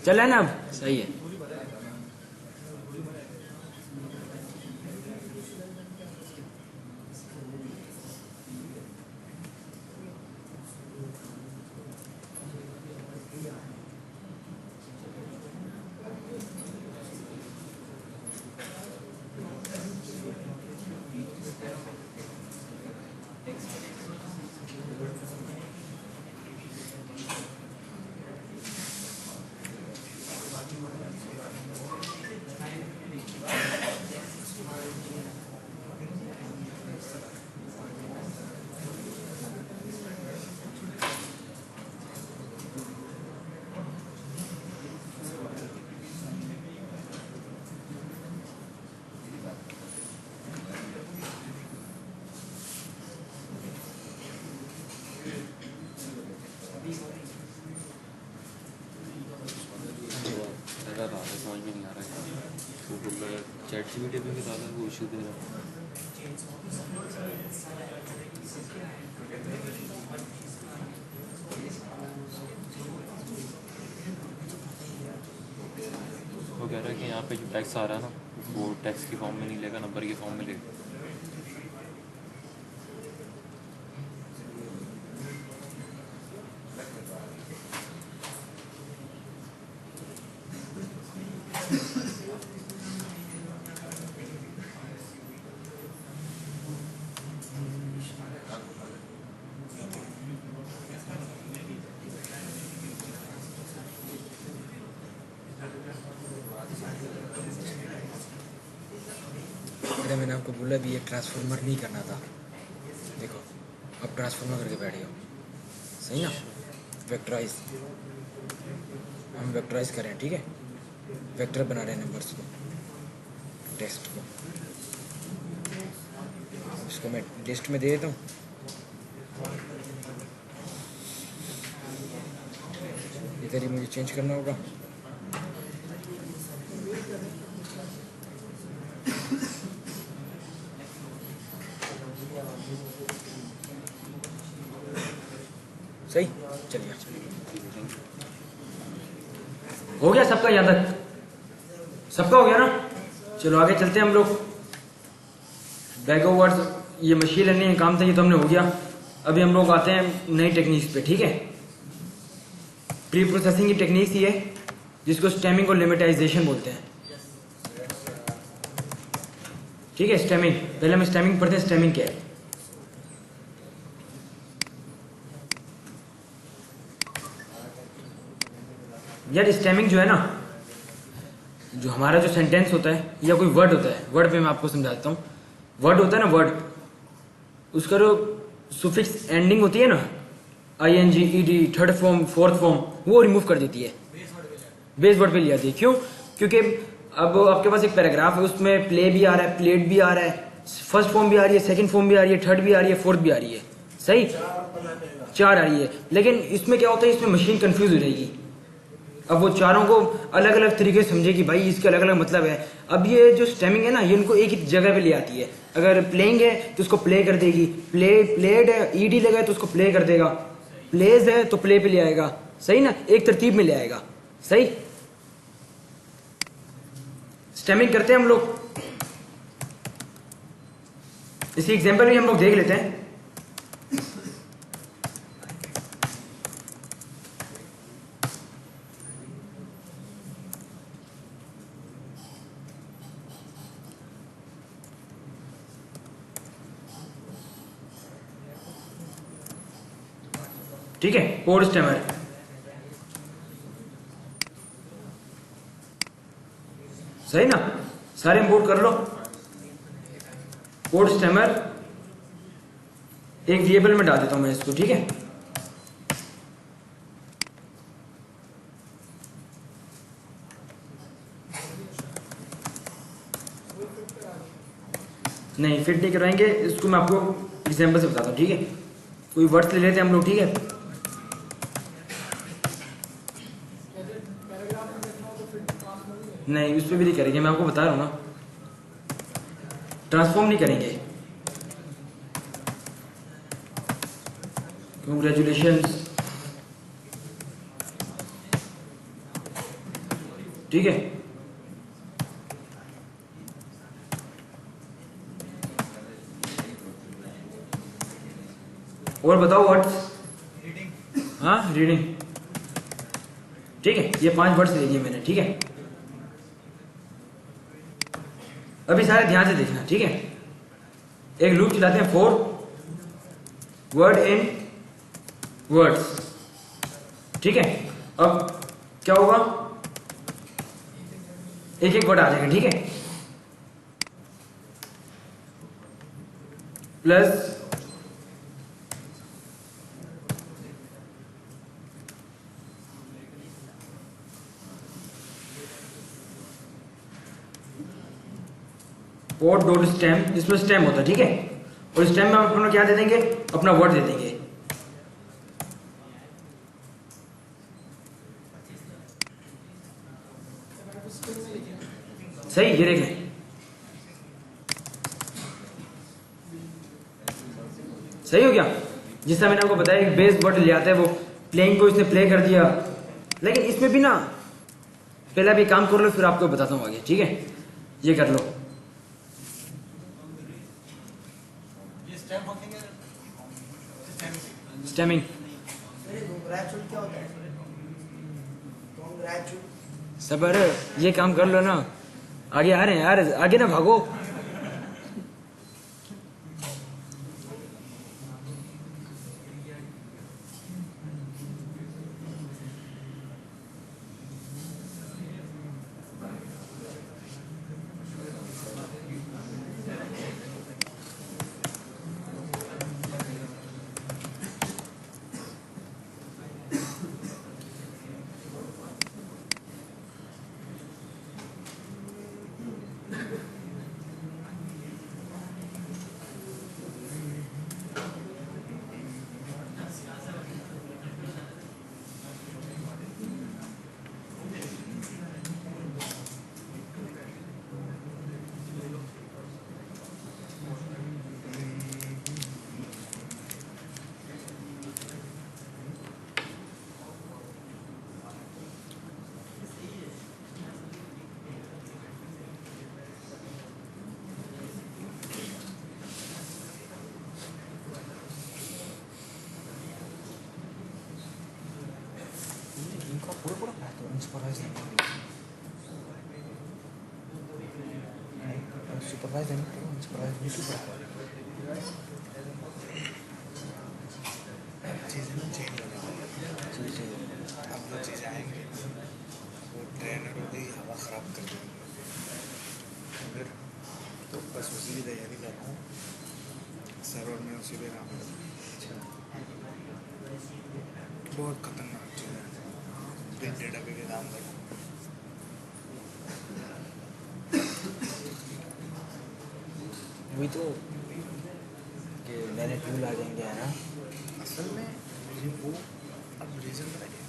चल है ना, अब सही है। समझ में नहीं आ रहा है, वो बोल रहा है चैट जीपीटी पे भी डाला वो इशू दे रहा है। वो कह रहा है कि यहाँ पे जो टैक्स आ रहा है ना वो टैक्स की फॉर्म में नहीं लेगा, नंबर की फॉर्म में लेगा। अरे मैंने आपको बोला भी ये ट्रांसफार्मर नहीं करना था, देखो अब ट्रांसफार्मर करके बैठ गया, सही ना। वेक्टराइज, हम वेक्टराइज कर रहे हैं, ठीक है, वेक्टर बना रहे हैं नंबर्स को, टेक्स्ट को। इसको मैं लिस्ट में दे देता हूँ। इधर ही मुझे चेंज करना होगा। सही, चलिए हो गया सबका, यहाँ तक सबका हो गया ना। चलो आगे चलते हैं हम लोग। बैकवर्ड्स ये मशीन लर्निंग का काम था, ये तो हमने हो गया। अभी हम लोग आते हैं नई टेक्निक्स पे, ठीक है। प्री प्रोसेसिंग की टेक्निक्स ही है जिसको स्टेमिंग और लिमिटाइजेशन बोलते हैं, ठीक है। स्टेमिंग, पहले हम स्टेमिंग पढ़ते हैं। स्टेमिंग क्या है? यार स्टेमिंग जो है ना, जो हमारा जो सेंटेंस होता है या कोई वर्ड होता है, वर्ड पे मैं आपको समझाता हूँ। वर्ड होता है ना, वर्ड, उसका जो सुफिक्स एंडिंग होती है ना, ING, ED, third form, fourth form, वो रिमूव कर देती है, बेस वर्ड पे ले आती है। क्यों? क्योंकि अब आपके पास एक पैराग्राफ है, उसमें प्ले भी आ रहा है, प्लेट भी आ रहा है, फर्स्ट फॉर्म भी आ रही है, सेकंड फॉर्म भी आ रही है, थर्ड भी आ रही है, फोर्थ भी आ रही है, सही, 4 आ रही है। लेकिन इसमें क्या होता है, इसमें मशीन कंफ्यूज हो जाएगी। अब वो चारों को अलग अलग तरीके से समझेगी, भाई इसके अलग अलग मतलब है। अब ये जो स्टेमिंग है ना, ये उनको एक ही जगह पे ले आती है। अगर प्लेइंग है तो उसको प्ले कर देगी, प्लेड है, ED लगा है तो उसको प्ले कर देगा, प्लेज है तो प्ले पे ले आएगा, सही ना, एक तरतीब में ले आएगा, सही। स्टेमिंग करते हैं हम लोग, इसी एग्जांपल भी हम लोग देख लेते हैं। ठीक है, कोड स्टेमर, सही ना, सारे इंपोर्ट कर लो। कोड स्टेमर एक वेरिएबल में डाल देता हूं मैं इसको, ठीक है। नहीं, फिट नहीं करवाएंगे इसको, मैं आपको एग्जांपल से बताता हूं, ठीक है। कोई वर्ड्स ले लेते हैं हम लोग, ठीक है। नहीं, उस पर भी नहीं करेंगे, मैं आपको बता रहा हूं ना, ट्रांसफॉर्म नहीं करेंगे। कंग्रेचुलेशंस, ठीक है। और बताओ वर्ड्स। हाँ रीडिंग, ठीक है। ये 5 वर्ड्स ले लिए मैंने, ठीक है। अभी सारे ध्यान से देखना, ठीक है। एक लूप चलाते हैं 4 वर्ड इन वर्ड्स, ठीक है। अब क्या होगा, एक एक वर्ड आ जाएगा, ठीक है। प्लस पोर्ट डॉट स्टेम, इसमें स्टेम होता है, ठीक है। और स्टेम में हम क्या दे देंगे, अपना वर्ड दे देंगे। सही, ये देखें, सही हो गया। जिस तरह मैंने आपको बताया कि बेस वर्ड ले आता है, वो प्लेइंग को इसने प्ले कर दिया। लेकिन इसमें भी ना, पहले भी काम कर लो, फिर आपको बताता हूँ आगे, ठीक है। ये कर लो। स्टेमिंग सबर, ये काम कर लो ना। आगे आ रहे हैं यार, आगे ना भागो। चीज़ें ना चेंज हो जाएंगी। अब जो चीज़ें आएंगी वो ट्रेनर हो गई, हवा ख़राब कर देंगे। फिर तो बस उसी की तैयारी कर रहा हूँ, सर्वर में उसी पे काम कर। बहुत खतरनाक चीज़ है, बिग डेटा पे भी काम कर। वही तो कि नए टूल आ जाएंगे, है ना। असल में ये वो, अब रीज़न बताइए,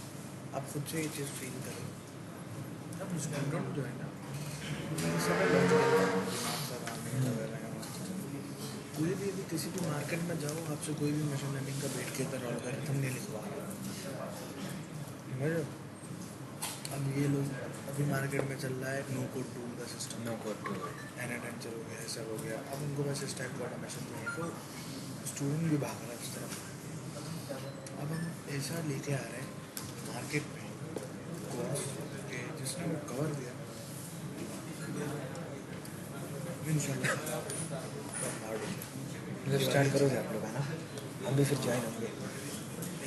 आप खुद से ये चीज़ फील करें। अब स्टूडेंट जो है ना, समय लग जाता है, कोई भी अभी किसी भी मार्केट में जाओ, आपसे कोई भी मशीन लर्निंग का बैठ के तरह एल्गोरिथम नहीं लिखवा रहा। अब ये लोग, अभी मार्केट में चल रहा है नो कोड टूल का सिस्टम, नो कोड टूल, एनाटेंचर हो गया, सब हो गया। अब उनको बस इस टाइप का ऑटोमेशन चाहिए, तो स्टूडेंट भी भाग रहा है उस तरफ। अब हम ऐसा लेके आ रहे हैं मार्केट में कोर्स के, जिसने वो कवर दिया इंशाल्लाह। स्टार्ट करोगे आप लोग, है ना। हम भी फिर ज्वाइन होंगे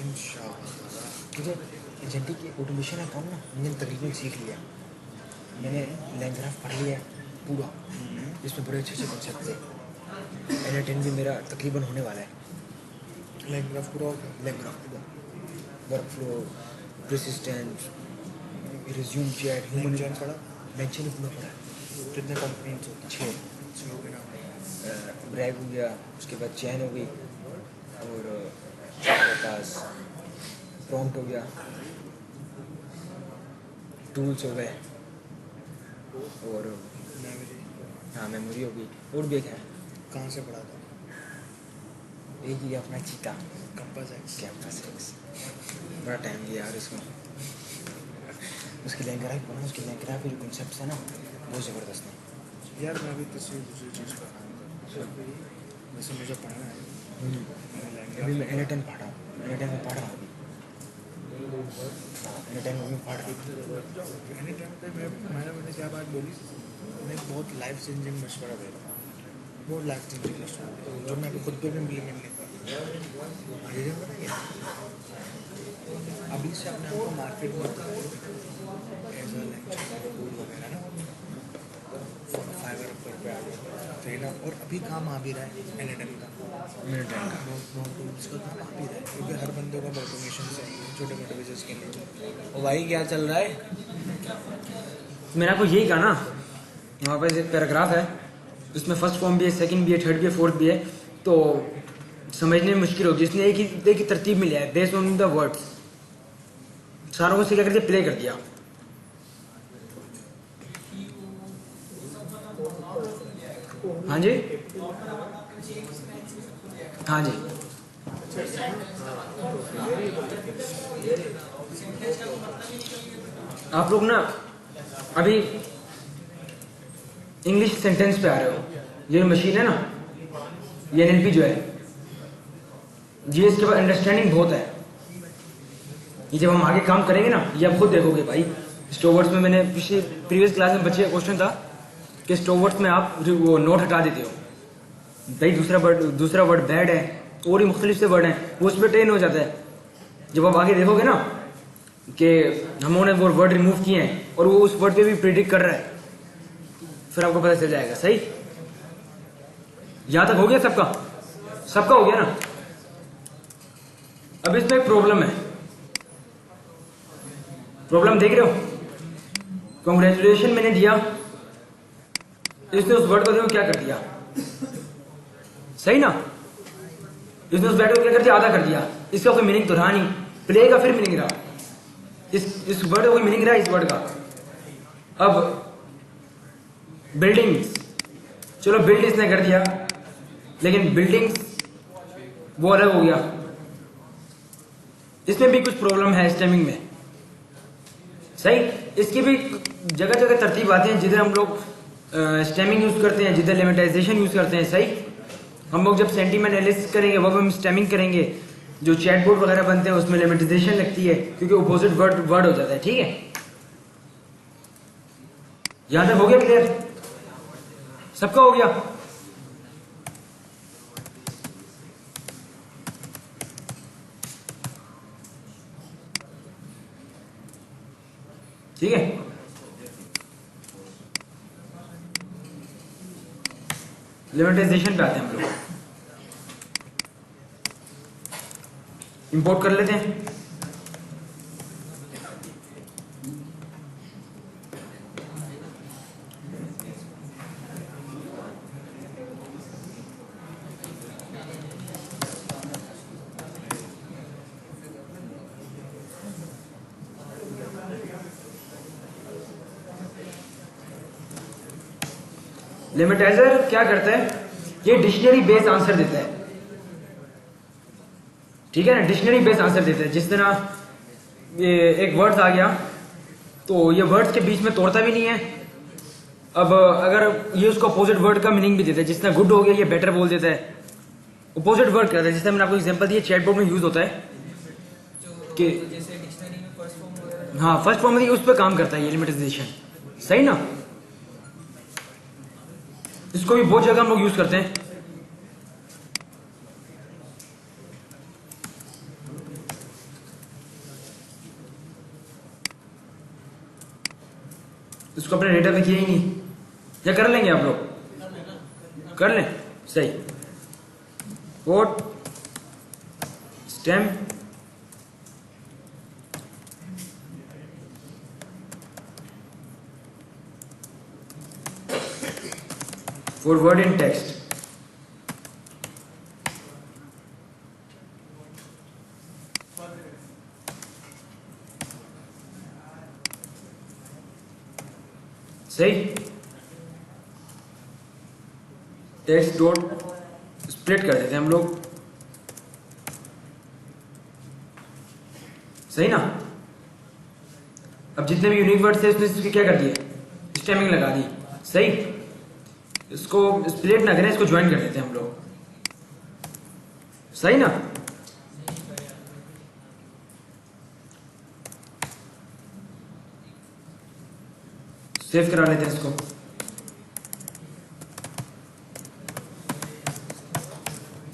इंशाल्लाह। क्योंकि एजेंटिक की ऑटोमेशन है काम ना, मैंने तकरीबन सीख लिया। मैंने लैंग्राफ पढ़ लिया पूरा, जिसमें बड़े अच्छे कॉन्सेप्ट थे। N10 भी मेरा तकरीबन होने वाला है। लैंग्राफ पूरा हो गया, लैंग्राफ पूरा, workflow, resistance, resume chat, human लैंग्राफ पढ़ा। लेक्चर ही पूरा पढ़ा है। कितने कंपोनेंट्स होते हैं? 6 छः के नाम। ब्रैग हो गया, उसके बाद चैन हो गई, और हमारे पास प्रॉम्प्ट हो गया, टूल्स हो गए, और मेमोरी हाँ मेमोरी हो गई, और भी एक है। कहाँ से पढ़ा था? एक ही अपना चीता कंपास एक्स। कैंपस एक्स, बड़ा टाइम दिया यार इसमें। उसकी लैंग्वेज पढ़ना, उसकी लैंग्वेज के जो कॉन्सेप्ट्स है ना बहुत ज़बरदस्त है। यार मैं भी दूसरी दूसरी चीज़ पर काम कर रहा हूँ, वैसे मुझे पढ़ना है। अभी मैं N10 पढ़ रहा हूँ, N10 में पढ़ रहा हूँ अभी। हाँ, N10 में पढ़ रहा हूँ। एनी टाइम पे मैंने क्या बात बोली, मैं बहुत लाइफ चेंजिंग मशवरा दे रहा हूँ, बहुत लाइफ चेंजिंग मशवरा जो मैं अभी खुद पे भी इम्प्लीमेंट नहीं कर रहा। रीजन पता क्या है? अभी से अपने आपको मार्केट में एज अ लेक्चर वगैरह ना फाइवर पर आ गया ट्रेनर, और अभी काम आ भी रहा है एन का, टूल्स का काम आ भी रहा है, क्योंकि हर बंदे को ऑटोमेशन से छोटे मोटे बिजनेस के लिए। और भाई क्या चल रहा है? मैंने आपको यही कहा ना, वहाँ पर एक पैराग्राफ है, उसमें फर्स्ट फॉर्म भी है, सेकंड भी है, थर्ड भी है, फोर्थ भी है, तो समझने में मुश्किल होगी। इसने एक ही तरतीब में लिया है बेस्ड ऑन द वर्ड्स, सारों को से क्या कर दिया, प्ले कर दिया। हाँ जी, हाँ जी। आप लोग ना अभी इंग्लिश सेंटेंस पे आ रहे हो। ये मशीन है ना, ये एनएलपी जो है, ये इसके बाद अंडरस्टैंडिंग बहुत है। ये जब हम आगे काम करेंगे ना, ये आप खुद देखोगे भाई। स्टोवर्ड्स में मैंने पिछले प्रीवियस क्लास में बच्चे का क्वेश्चन था कि स्टोवर्ड्स में आप वो नोट हटा देते हो भाई, दूसरा वर्ड बैड है, और ही मुख्तलिफ से वर्ड हैं, वो उस पर ट्रेन हो जाता है। जब आप आगे देखोगे ना कि हमने वो वर्ड रिमूव किए हैं और वो उस वर्ड पे भी प्रिडिक्ट कर रहा है, फिर आपको पता चल जाएगा। सही, यहां तक हो गया सबका हो गया ना। अब इसमें एक प्रॉब्लम है, प्रॉब्लम देख रहे हो? कांग्रेचुलेशन मैंने दिया, इसने उस वर्ड को देखो क्या कर दिया, सही ना? इसने उस वर्ड को क्या कर दिया, आधा कर दिया। इसका कोई मीनिंग तो रहा नहीं, प्ले का फिर मीनिंग रहा, इस वर्ड का कोई मीनिंग रहा इस वर्ड का। अब बिल्डिंग्स, चलो बिल्ड इसने कर दिया, लेकिन बिल्डिंग्स वो अलग हो गया। इसमें भी कुछ प्रॉब्लम है स्टेमिंग में, सही। इसकी भी जगह जगह तरतीब आती है जिधर हम लोग स्टेमिंग यूज करते हैं, जिधर लिमिटाइजेशन यूज करते हैं। सही, हम लोग जब सेंटीमेंट एनालिसिस करेंगे वह हम स्टेमिंग करेंगे। जो चैटबॉट वगैरह बनते हैं उसमें लिमिटाइजेशन लगती है, क्योंकि अपोजिट वर्ड हो जाता है। ठीक है, यहां तक हो गया क्लियर? सबका हो गया? ठीक है, लिमिटाइजेशन पे आते हैं हम लोग। इंपोर्ट कर लेते हैं। लिमिटाइजर क्या करता है, ये डिक्शनरी बेस्ड आंसर देता है। ठीक है ना, डिक्शनरी बेस्ड आंसर देता है। जिस तरह ये एक वर्ड्स आ गया तो ये वर्ड्स के बीच में तोड़ता भी नहीं है। अब अगर ये उसको अपोजिट वर्ड का मीनिंग भी देता है, जिस तरह गुड हो गया ये बेटर बोल देता है, अपोजिट वर्ड करता है। जिस तरह मैंने आपको एग्जांपल दिया, चैटबॉट में यूज होता है कि हाँ, फर्स्ट फॉर्म में उस पर काम करता है ये लिमिटाइजेशन। सही ना, इसको भी बहुत जगह हम लोग यूज करते हैं। इसको अपने डेटा पे किया ही नहीं, या कर लेंगे आप लोग? कर लें, सही। Quote stem for word in text. सही, टेक्स्ट डॉट स्प्लिट कर देते हैं हम लोग। सही ना, अब जितने भी यूनिक वर्ड्स थे उसने इसकी क्या कर दिया, स्टेमिंग लगा दी। सही, इसको स्प्लिट ना करें, इसको ज्वाइन कर देते हैं हम लोग। सही ना, सेव करा लेते हैं इसको।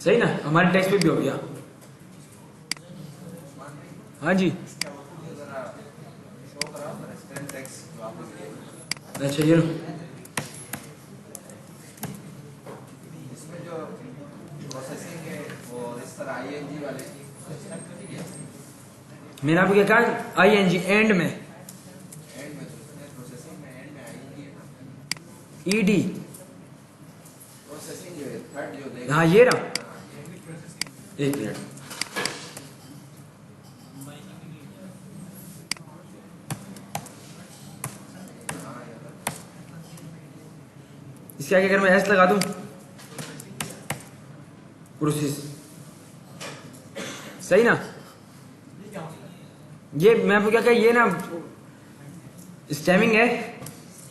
सही ना, हमारे टेक्स्ट पे भी हो गया। हाँ जी, अच्छा ये लो, इसमें जो प्रोसेसिंग है वो इस तरह आईएनजी वाले की मैंने आपको क्या कहा, ING एंड में, एंड में तो इसमें प्रोसेसिंग में एंड में आईएनजी है ना, ED। प्रोसेसिंग जो है थर्ड जो देगा। हाँ ये रहा, एक मिनट, इसके आगे अगर मैं S लगा दूं, प्रोसेस। सही ना, ये मैं आपको क्या कहा, ये ना स्टेमिंग है,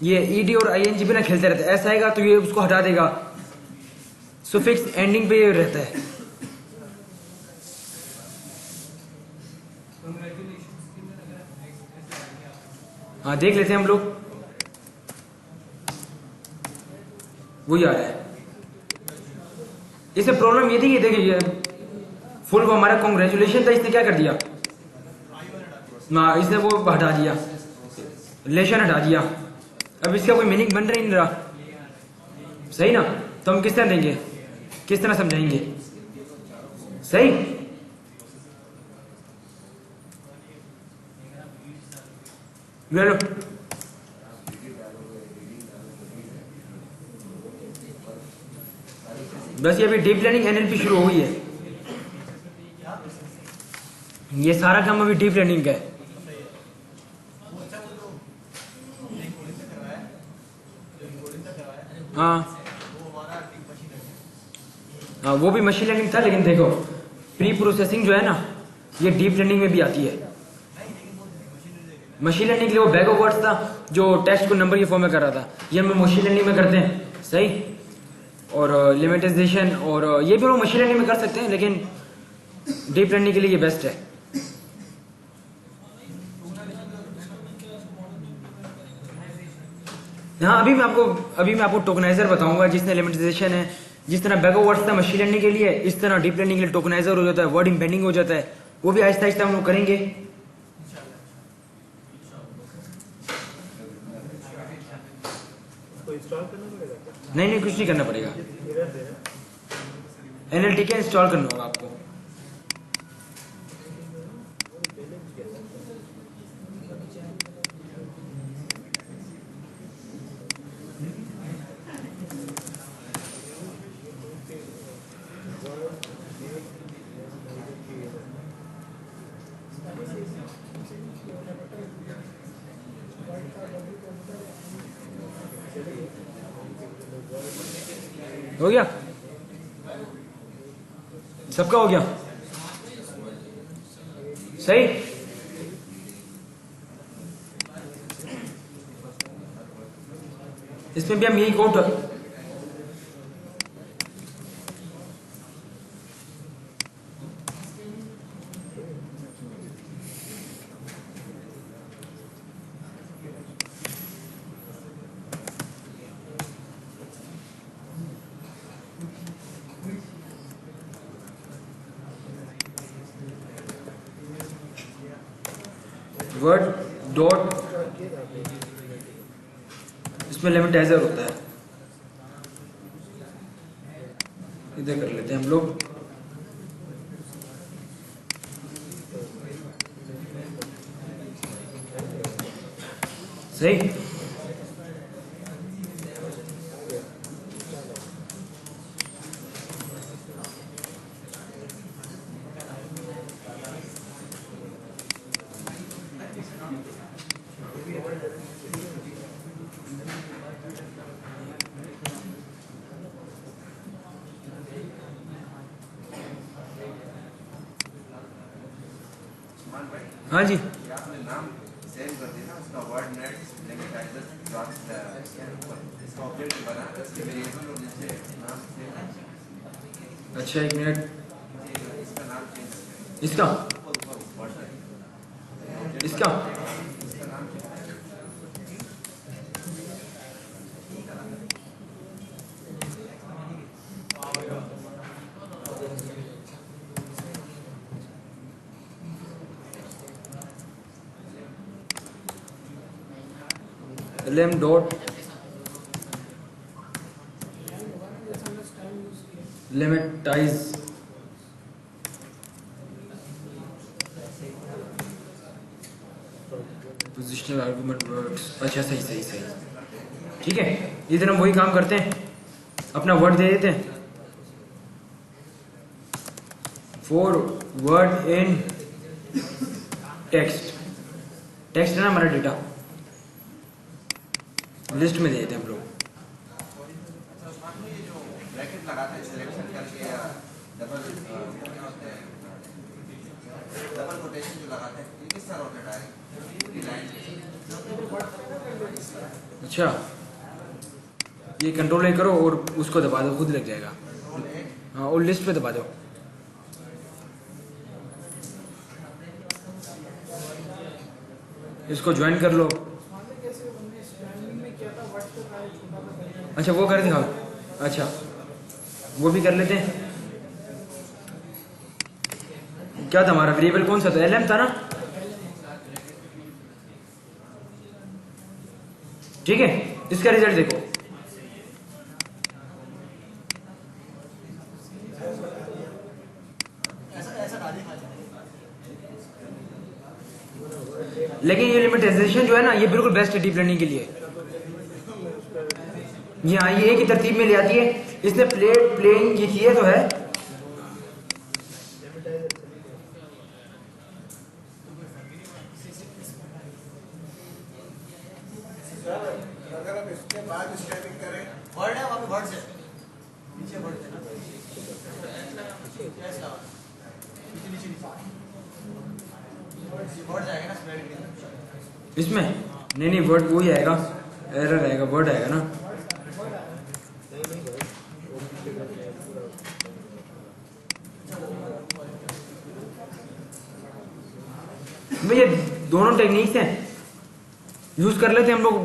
ये ED और ING पे ना खेलते रहते हैं। S आएगा तो ये उसको हटा देगा, सुफिक्स एंडिंग पे ये रहता है। हाँ देख लेते हैं हम लोग, वही आ रहा है। इसमें प्रॉब्लम ये थी कि देखिए ये फुल वो हमारा कॉन्ग्रेचुलेशन था, इसने क्या कर दिया ना, इसने वो हटा दिया, रिलेशन हटा दिया। अब इसका कोई मीनिंग बन रहा ही नहीं रहा। सही ना, तो हम किस तरह देंगे, किस तरह समझाएंगे। सही, ले लो, बस ये अभी डीप लर्निंग NLP शुरू हुई है, ये सारा काम अभी डीप लर्निंग का है। हाँ हाँ, वो भी मशीन लर्निंग था, लेकिन देखो प्री प्रोसेसिंग जो है ना, ये डीप लर्निंग में भी आती है। मशीन लर्निंग के लिए वो बैग ऑफ वर्ड्स था जो टेक्स्ट को नंबर के फॉर्म में कर रहा था, ये हम मशीन लर्निंग में करते हैं। सही, और लिमिटाइजेशन और ये भी लोग मशीन लर्निंग में कर सकते हैं, लेकिन डीप लर्निंग के लिए ये बेस्ट है। हाँ, अभी मैं आपको टोकनाइजर बताऊंगा, जिसने लिमिटाइजेशन है, जिस तरह बैग ऑफ वर्ड्स था मशीन लर्निंग के लिए, इस तरह डीप लर्निंग के लिए टोकनाइजर हो जाता है, वर्ड इम्पेंडिंग हो जाता है। वो भी आहिस्ता आहिस्ता हम लोग करेंगे। उसको इंस्टॉल करना पड़ेगा क्या? नहीं, कुछ नहीं करना पड़ेगा, इधर दे ना। NLTK इंस्टॉल करना होगा आपको। हो गया, सबका हो गया। सही, इसमें भी हम यही कोट, वर्ड डॉट, इसमें लिमिटाइजर होता है, इधर कर लेते हैं हम लोग। सही, हाँ जी, आपने नाम सेम चेंज कर दिया ना उसका word net limit address dot इसका ऑब्जेक्ट बना इसके वेरिएबल और नीचे नाम से अच्छा 1 मिनट, इसका नाम चेंज इसका इसका lem dot limitize positional argument words. अच्छा सही सही सही, ठीक है। इधर हम वही काम करते हैं, अपना वर्ड दे देते हैं, for word in text. Text है ना हमारा डेटा, लिस्ट में दे देते हैं हम लोग। ब्रैकेट लगाते हैं सिलेक्शन करके या डबल कोटेशन जो लगाते हैं ये किस तरह होता है डायरेक्ट लाइन। अच्छा ये कंट्रोल ए करो और उसको दबा दो, खुद लग जाएगा। हाँ और लिस्ट पे दबा दो। इसको ज्वाइन कर लो। अच्छा वो कर दिखाओ, अच्छा वो भी कर लेते हैं। क्या था हमारा वेरिएबल, कौन सा था? lm था ना, ठीक है। इसका रिजल्ट देखो, लेकिन ये लिमिटाइजेशन जो है ना ये बिल्कुल बेस्ट है डीप लर्निंग के लिए। यहाँ ये एक ही तरतीब में ले आती है। इसने प्लेइंग ये किया तो है, अगर हम इसके बाद स्टैटिक करें, वर्ड है वहाँ पे वर्ड से नीचे वर्ड है ना वर्ड जाएगा ना स्प्रेड इसमें नहीं नहीं वर्ड वही आएगा, एरर आएगा, वर्ड आएगा ना। भाई ये दोनों टेक्निक्स हैं, यूज कर लेते हैं हम लोग।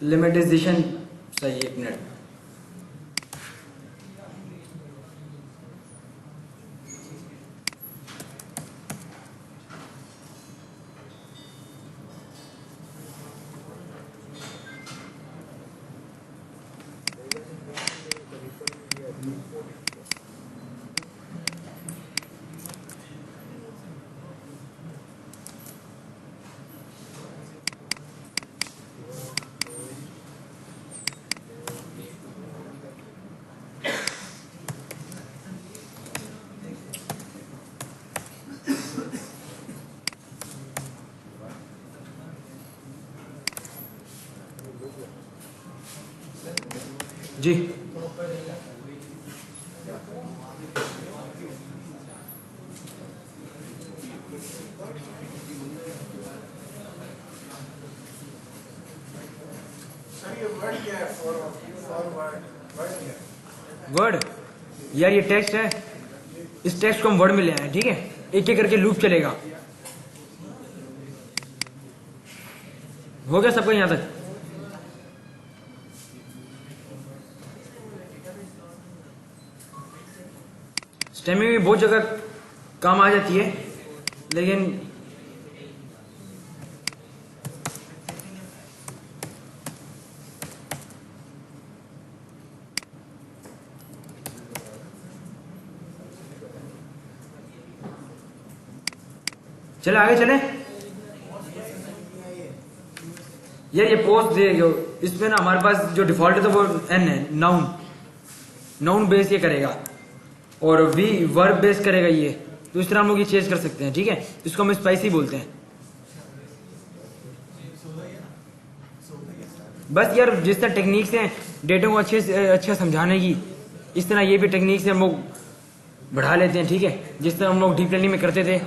लिमिटाइजेशन सही, 1 मिनट। जी सर ये वर्ड क्या है? फॉर वर्ड क्या है? वर्ड यार ये टेक्स्ट है, इस टेक्स्ट को हम वर्ड में ले आए, ठीक है। एक एक करके लूप चलेगा। हो गया सबको यहाँ तक? स्टेमिंग भी बहुत जगह काम आ जाती है, लेकिन चले आगे चले। यार ये पोस्ट दे, इसमें ना हमारे पास जो डिफॉल्ट है तो वो एन है, नाउन बेस ये करेगा और वी वर्ब बेस करेगा ये। तो इस तरह हम लोग ये चेंज कर सकते हैं, ठीक है। इसको हम स्पाइसी बोलते हैं। बस यार जिस तरह टेक्निक्स हैं डेटा को अच्छे से अच्छा समझाने की, इस तरह ये भी टेक्निक्स हम लोग बढ़ा लेते हैं, ठीक है। जिस तरह हम लोग डीप लर्निंग में करते थे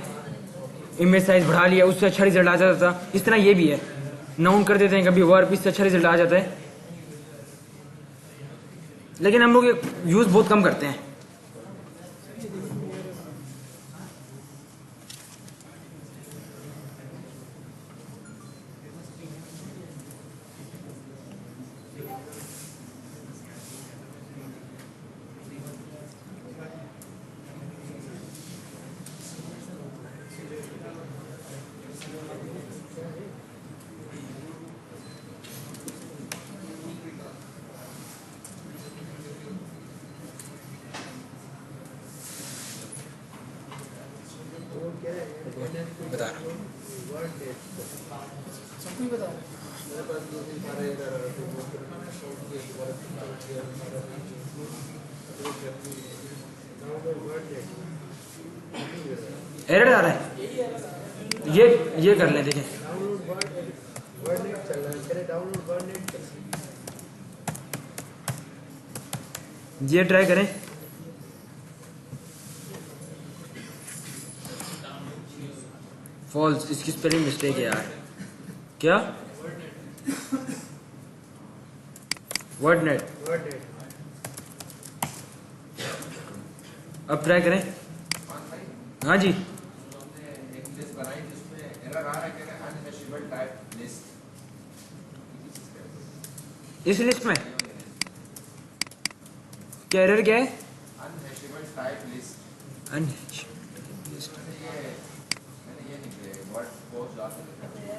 इमेज साइज बढ़ा लिया, उससे अच्छा रिजल्ट आ जाता था। इस तरह ये भी है, नाउन कर देते हैं कभी वर्ब, इससे अच्छा रिजल्ट आ जाता है। लेकिन हम लोग यूज बहुत कम करते हैं। बता रहा हूँ। एरर आ रहा है, ये कर लें, देखें। ये ट्राई करें। फॉल्स, इसकी स्पेलिंग मिस्टेक है यार। क्या? वर्डनेट। अब ट्राई करें। हाँ जी, एक लिस्ट बनाई जिसमें एरर आ रहा है कि अनहैशेबल टाइप लिस्ट। इस लिस्ट में क्या एरर क्या है? अनहैशेबल टाइप लिस्ट। अनहैशेबल लिस्ट। मैंने ये निकले वर्ड पोस्ट डाल दिया।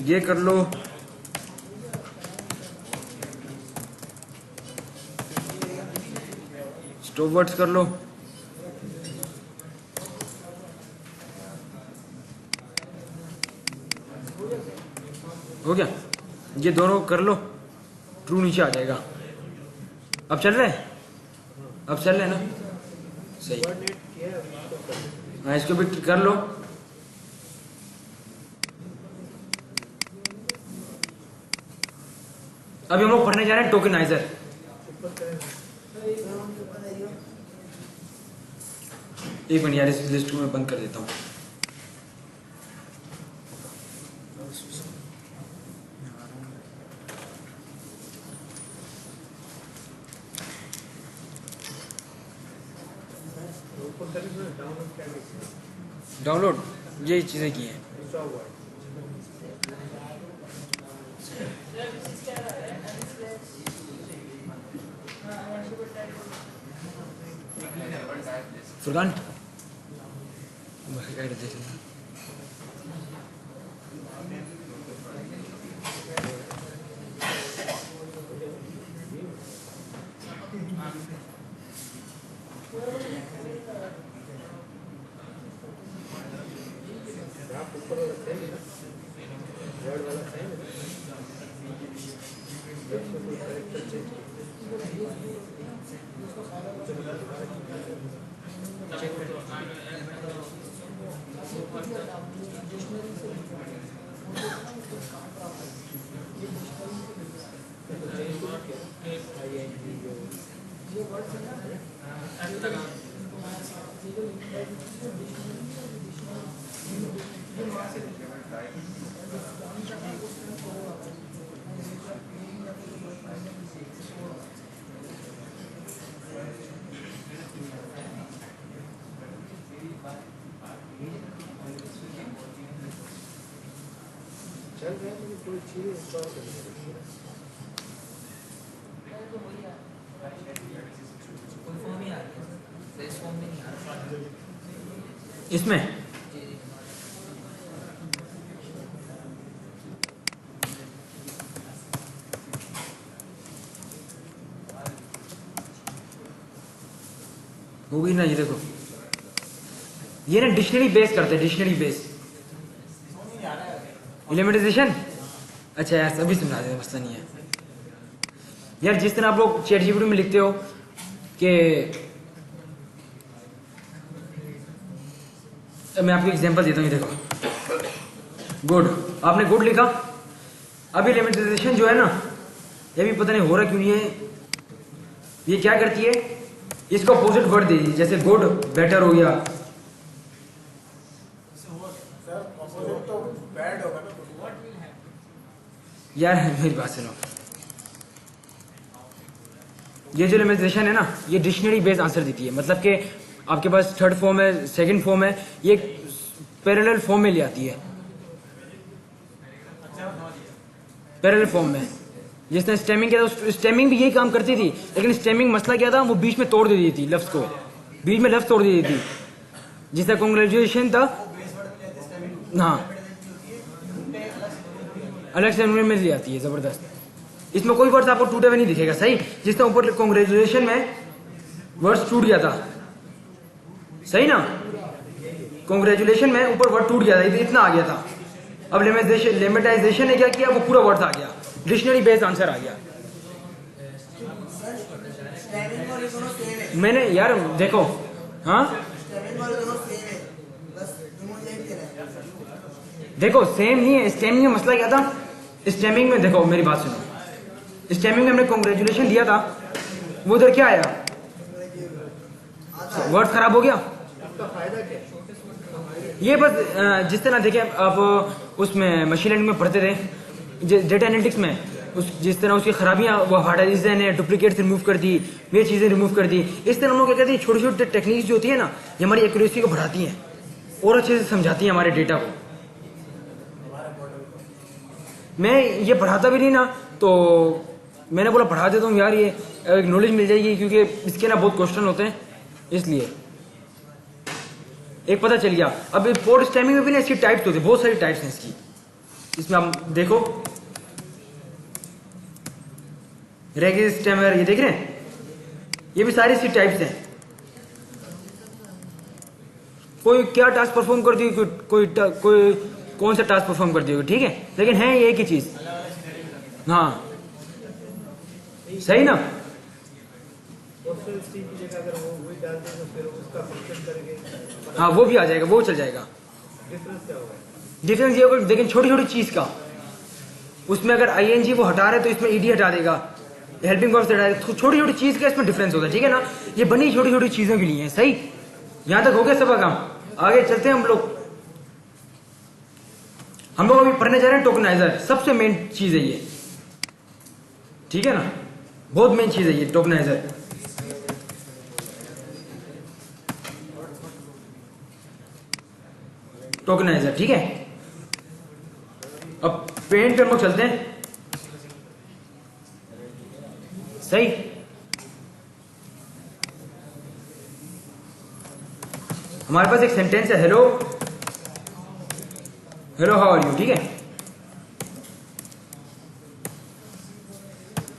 ये कर लो। स्टॉप वर्ड्स कर लो। हो गया, ये दोनों कर लो। ट्रू नीचे आ जाएगा। अब चल रहे हैं, अब चल रहे हैं ना? सही। हाँ, इसको भी कर लो। अभी हम लोग पढ़ने जा रहे हैं टोकनाइजर। एक मिनट यार, इस लिस्ट को मैं बंद कर देता हूँ। डाउनलोड ये चीजें की हैं। फुरकान गाइड देख लेना। इसमें होगी ना, ये देखो, ये ना डिक्शनरी बेस करते हैं, डिक्शनरी बेस इलेमेंटाइजेशन। अच्छा यार, सभी समझा देते, मसला नहीं है यार। जिस तरह आप लोग चैट जीपीटी में लिखते हो कि मैं आपको एग्जांपल देता हूँ, ये देखो, गुड, आपने गुड लिखा। अब इलेमेंटाइजेशन जो है ना, ये भी पता नहीं हो रहा क्यों ये क्या करती है, इसको अपोजिट वर्ड दे दी, जैसे गुड बेटर हो गया। यार मेरी बात सुनो, ये जो लेमेटाइजेशन है ना, ये डिक्शनरी बेस्ड आंसर देती है। मतलब कि आपके पास थर्ड फॉर्म है, सेकंड फॉर्म है, ये पैरेलल फॉर्म में ले आती है, पैरेलल फॉर्म में। जिसने स्टेमिंग किया था, स्टेमिंग भी यही काम करती थी, लेकिन स्टेमिंग मसला क्या था, वो बीच में तोड़ देती थी लफ्ज को, बीच में लफ्ज तोड़ देती थी। जिसका कांग्रेचुलेशन था, हाँ अलग से में ले आती है जबरदस्त। इसमें कोई वर्ड्स आपको टूटे हुए नहीं दिखेगा, सही। जिसने ऊपर कांग्रेचुलेशन में वर्ड्स टूट गया था, सही ना, कांग्रेचुलेशन में ऊपर वर्ड टूट गया था, इतना आ गया था। अब लेमेटाइजेशन ने क्या किया, वो पूरा वर्ड आ गया, डिक्शनरी बेस्ड आंसर आ गया। मैंने यार देखो, हाँ देखो सेम नहीं है। स्टेमिंग में मसला क्या था, स्टेमिंग में देखो मेरी बात सुनो, स्टेमिंग में हमने कांग्रेचुलेशन दिया था, वो उधर क्या आया, वर्ड खराब हो गया। ये बस जिस तरह देखें आप उसमें मशीन लर्निंग में पढ़ते थे, डेटा एनालिटिक्स में, जिस तरह उसकी खराबियां वो हटा दी, ने डुप्लीकेट्स रिमूव कर दी, वे चीजें रिमूव कर दी। इस तरह हम लोग क्या कहते हैं, छोटी छोटी टेक्निक्स जो होती है ना, ये हमारी एक्यूरेसी को बढ़ाती हैं और अच्छे से समझाती हैं हमारे डेटा को। मैं ये पढ़ाता भी नहीं ना, तो मैंने बोला पढ़ा देता हूँ यार, ये एक नॉलेज मिल जाएगी, क्योंकि इसके ना बहुत क्वेश्चन होते हैं, इसलिए एक पता चल गया। अब पोर्ट स्टेमिंग में भी ना इसकी टाइप्स होती है, बहुत सारी टाइप्स हैं इसकी। इसमें आप देखो, रेगिस स्टेमर, ये देख रहे हैं, ये भी सारी इसकी टाइप्स हैं। कोई क्या टास्क परफॉर्म कर दी, कोई कौन सा टास्क परफॉर्म कर दिया, ठीक है, लेकिन है ये एक ही चीज। हाँ सही ना, हाँ वो भी आ जाएगा, वो चल जाएगा। डिफरेंस ये होगा, लेकिन छोटी छोटी चीज का, उसमें अगर आईएनजी वो हटा रहे तो इसमें ईडी हटा देगा, हेल्पिंग वर्ब हटा देगा, छोटी छोटी चीज का इसमें डिफरेंस होता है, ठीक है ना। ये बनी छोटी छोटी चीजों के लिए है, सही। यहां तक हो गया सब काम, आगे चलते हैं हम लोग अभी पढ़ने जा रहे हैं टोकनाइजर। सबसे मेन चीज है ये, ठीक है ना, बहुत मेन चीज है ये टोकनाइजर। टोकनाइजर, ठीक है। अब पेंट पे हम लोग चलते हैं, सही। हमारे पास एक सेंटेंस है, hello hello how are you, ठीक है।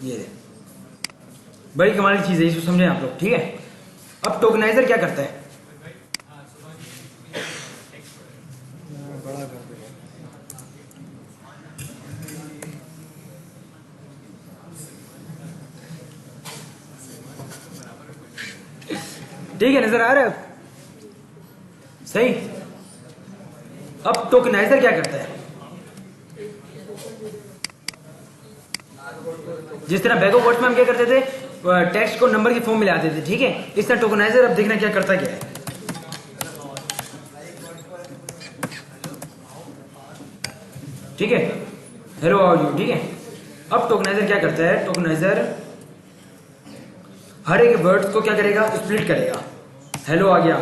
ये बड़ी कमाल की चीज है, इसको समझें आप लोग, ठीक है। अब टोकनाइजर क्या करता है, बड़ा कर दिया। ठीक है, नजर आ रहा है, सही। अब टोकनाइजर क्या करता है, जिस तरह बैक ऑफ वर्ड्स में हम क्या करते थे, टेक्स्ट को नंबर की फॉर्म में लाते थे, ठीक है। इस तरह टोकनाइजर अब देखना क्या करता क्या है, ठीक है, हेलो हाउ आर यू, ठीक है। अब टोकनाइजर क्या करता है, टोकनाइजर हर एक वर्ड्स को क्या करेगा, स्प्लिट करेगा। हेलो आ गया,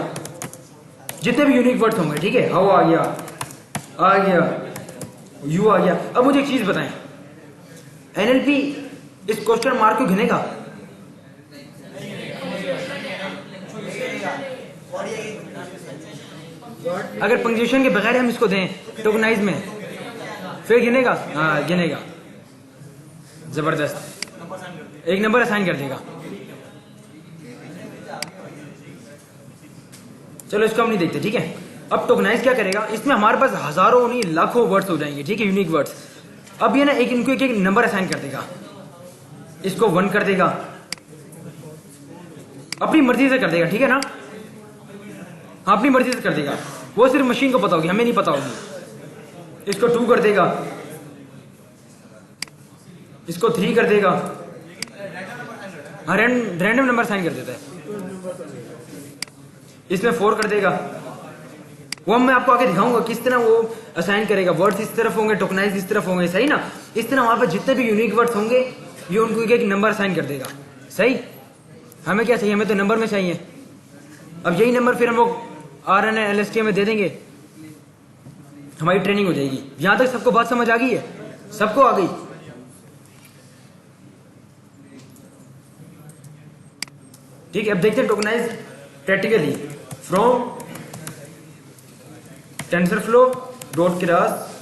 जितने भी यूनिक वर्ड्स होंगे, ठीक है, हाउ आ गया, यू आ गया। अब मुझे एक चीज बताएं, एनएलपी इस क्वेश्चन मार्क को गिनेगा, अगर पंक्चुएशन के बगैर हम इसको दें टोकनाइज में, फिर गिनेगा, हाँ गिनेगा, जबरदस्त, एक नंबर असाइन कर देगा। चलो इसको हम नहीं देखते, ठीक है। अब टोकनाइज क्या करेगा, इसमें हमारे पास हजारों नहीं लाखों वर्ड्स हो जाएंगे, ठीक है, यूनिक वर्ड्स। अब ये ना इनको एक नंबर असाइन कर देगा, इसको 1 कर देगा, अपनी मर्जी से कर देगा, ठीक है ना, हाँ अपनी मर्जी से कर देगा, वो सिर्फ मशीन को पता होगी, हमें नहीं पता होगी। इसको 2 कर देगा, इसको 3 कर देगा। हाँ रैंडम नंबर साइन कर देता है। इसमें 4 कर देगा। वो मैं आपको आगे दिखाऊंगा किस तरह वो असाइन करेगा। वर्ड्स इस तरफ होंगे, टोकनाइज इस तरफ होंगे, सही ना। इस तरह वहां पर जितने भी यूनिक वर्ड्स होंगे ये उनको एक नंबर असाइन कर देगा, सही। हमें क्या चाहिए, हमें तो नंबर में चाहिए। अब यही नंबर फिर हम लोग RNA LSTM में दे देंगे, हमारी ट्रेनिंग हो जाएगी। यहां तक सबको बात समझ आ गई है? सबको आ गई? ठीक है, अब देखते हैं tokenise practically. From TensorFlow dot class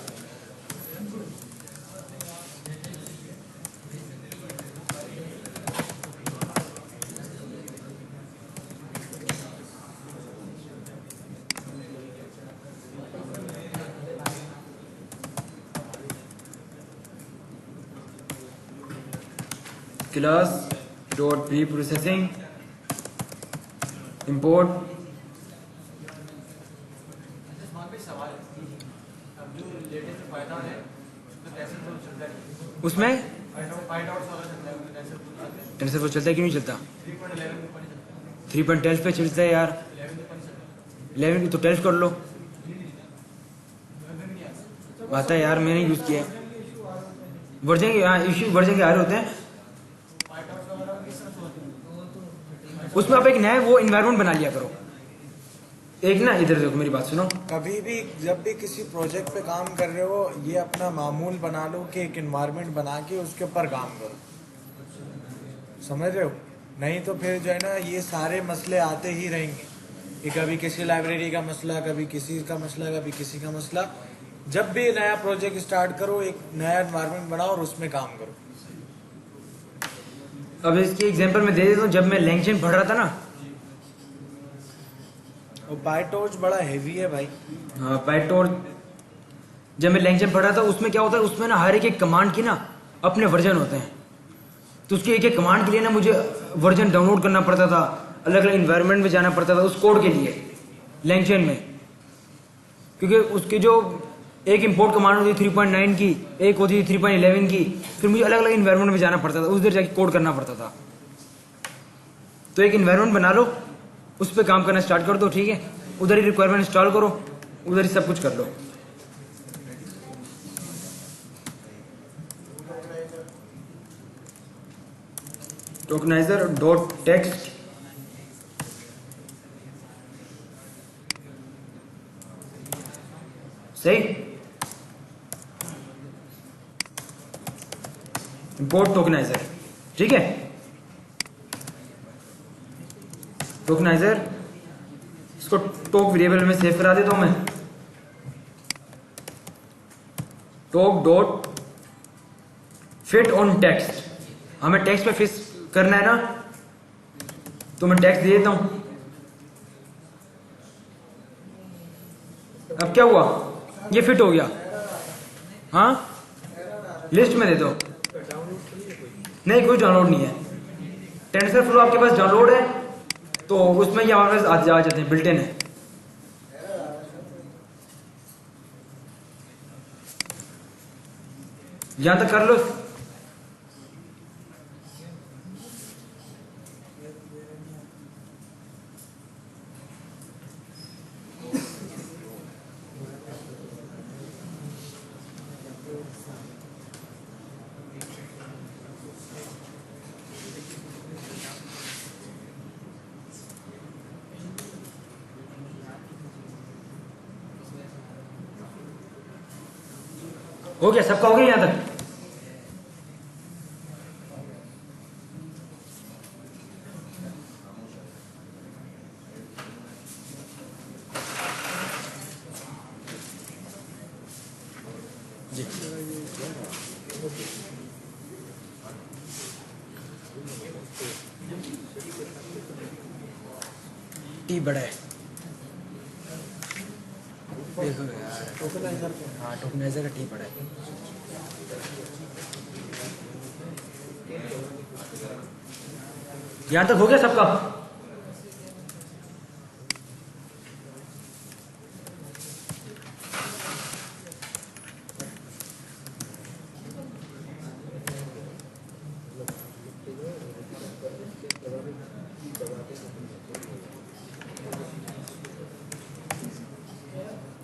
class dot pre processing import उसमें टेंसरफ्लो चलता है क्यों नहीं चलता? 3.12 पे चलता है यार। 11 तो 12 कर लो। आता है यार, मैंने यूज किया है। वर्जन इश्यू वर्जन के आ रहे होते हैं। उसमें आप एक नया वो इन्वायरमेंट बना लिया करो। एक ना इधर देखो, मेरी बात सुनो। कभी भी जब भी किसी प्रोजेक्ट पे काम कर रहे हो, ये अपना मामूल बना लो कि एक इन्वायरमेंट बना के उसके ऊपर काम करो, समझ रहे हो? नहीं तो फिर जो है ना ये सारे मसले आते ही रहेंगे कि कभी किसी लाइब्रेरी का मसला, कभी किसी का मसला, कभी किसी का मसला। जब भी नया प्रोजेक्ट स्टार्ट करो, एक नया इन्वायरमेंट बनाओ और उसमें काम करो। अब इसकी एग्जांपल मैं दे देता हूँ। जब मैं लैंगचेन पढ़ रहा था ना, और पाइटॉर्च बड़ा हेवी है भाई। हाँ पाइटॉर्च, जब मैं लैंगचेन पढ़ रहा था उसमें क्या होता है, उसमें ना हर एक कमांड की ना अपने वर्जन होते हैं। तो उसके एक कमांड के लिए ना मुझे वर्जन डाउनलोड करना पड़ता था, अलग अलग इन्वायरमेंट में जाना पड़ता था उस कोड के लिए लैंगचेन में। क्योंकि उसकी जो एक इंपोर्ट कमांड होती थी 3.9 की, एक होती थी 3.11 की, फिर मुझे अलग अलग इन्वायरमेंट में जाना पड़ता था, उधर जाके कोड करना पड़ता था। तो एक इन्वायरमेंट बना लो, उस पर काम करना स्टार्ट कर दो, ठीक है। उधर ही रिक्वायरमेंट इंस्टॉल करो, उधर ही सब कुछ कर लो। टोकनाइजर डॉट टेक्स्ट सही। इंपोर्ट टोकनाइजर, ठीक है। टोकनाइजर इसको टोक वेरिएबल में सेव करा देता हूं मैं। टोक डॉट फिट ऑन टेक्स्ट, हमें टेक्स्ट पे फिक्स करना है ना, तो मैं टेक्स्ट दे देता हूं। अब क्या हुआ, ये फिट हो गया। हाँ लिस्ट में दे दो। नहीं कोई डाउनलोड नहीं है। टेंसरफ्लो आपके पास डाउनलोड है तो उसमें ये हमारे पास आ जाते हैं, बिल्ट इन है। यहां तक कर लो। हो गया, सबका हो गया यहां तक। जी टी बड़ा है, देखो यार। टोकनाइजर हाँ टोकनाइजर का टी बड़ा है। यहां तक हो गया सबका।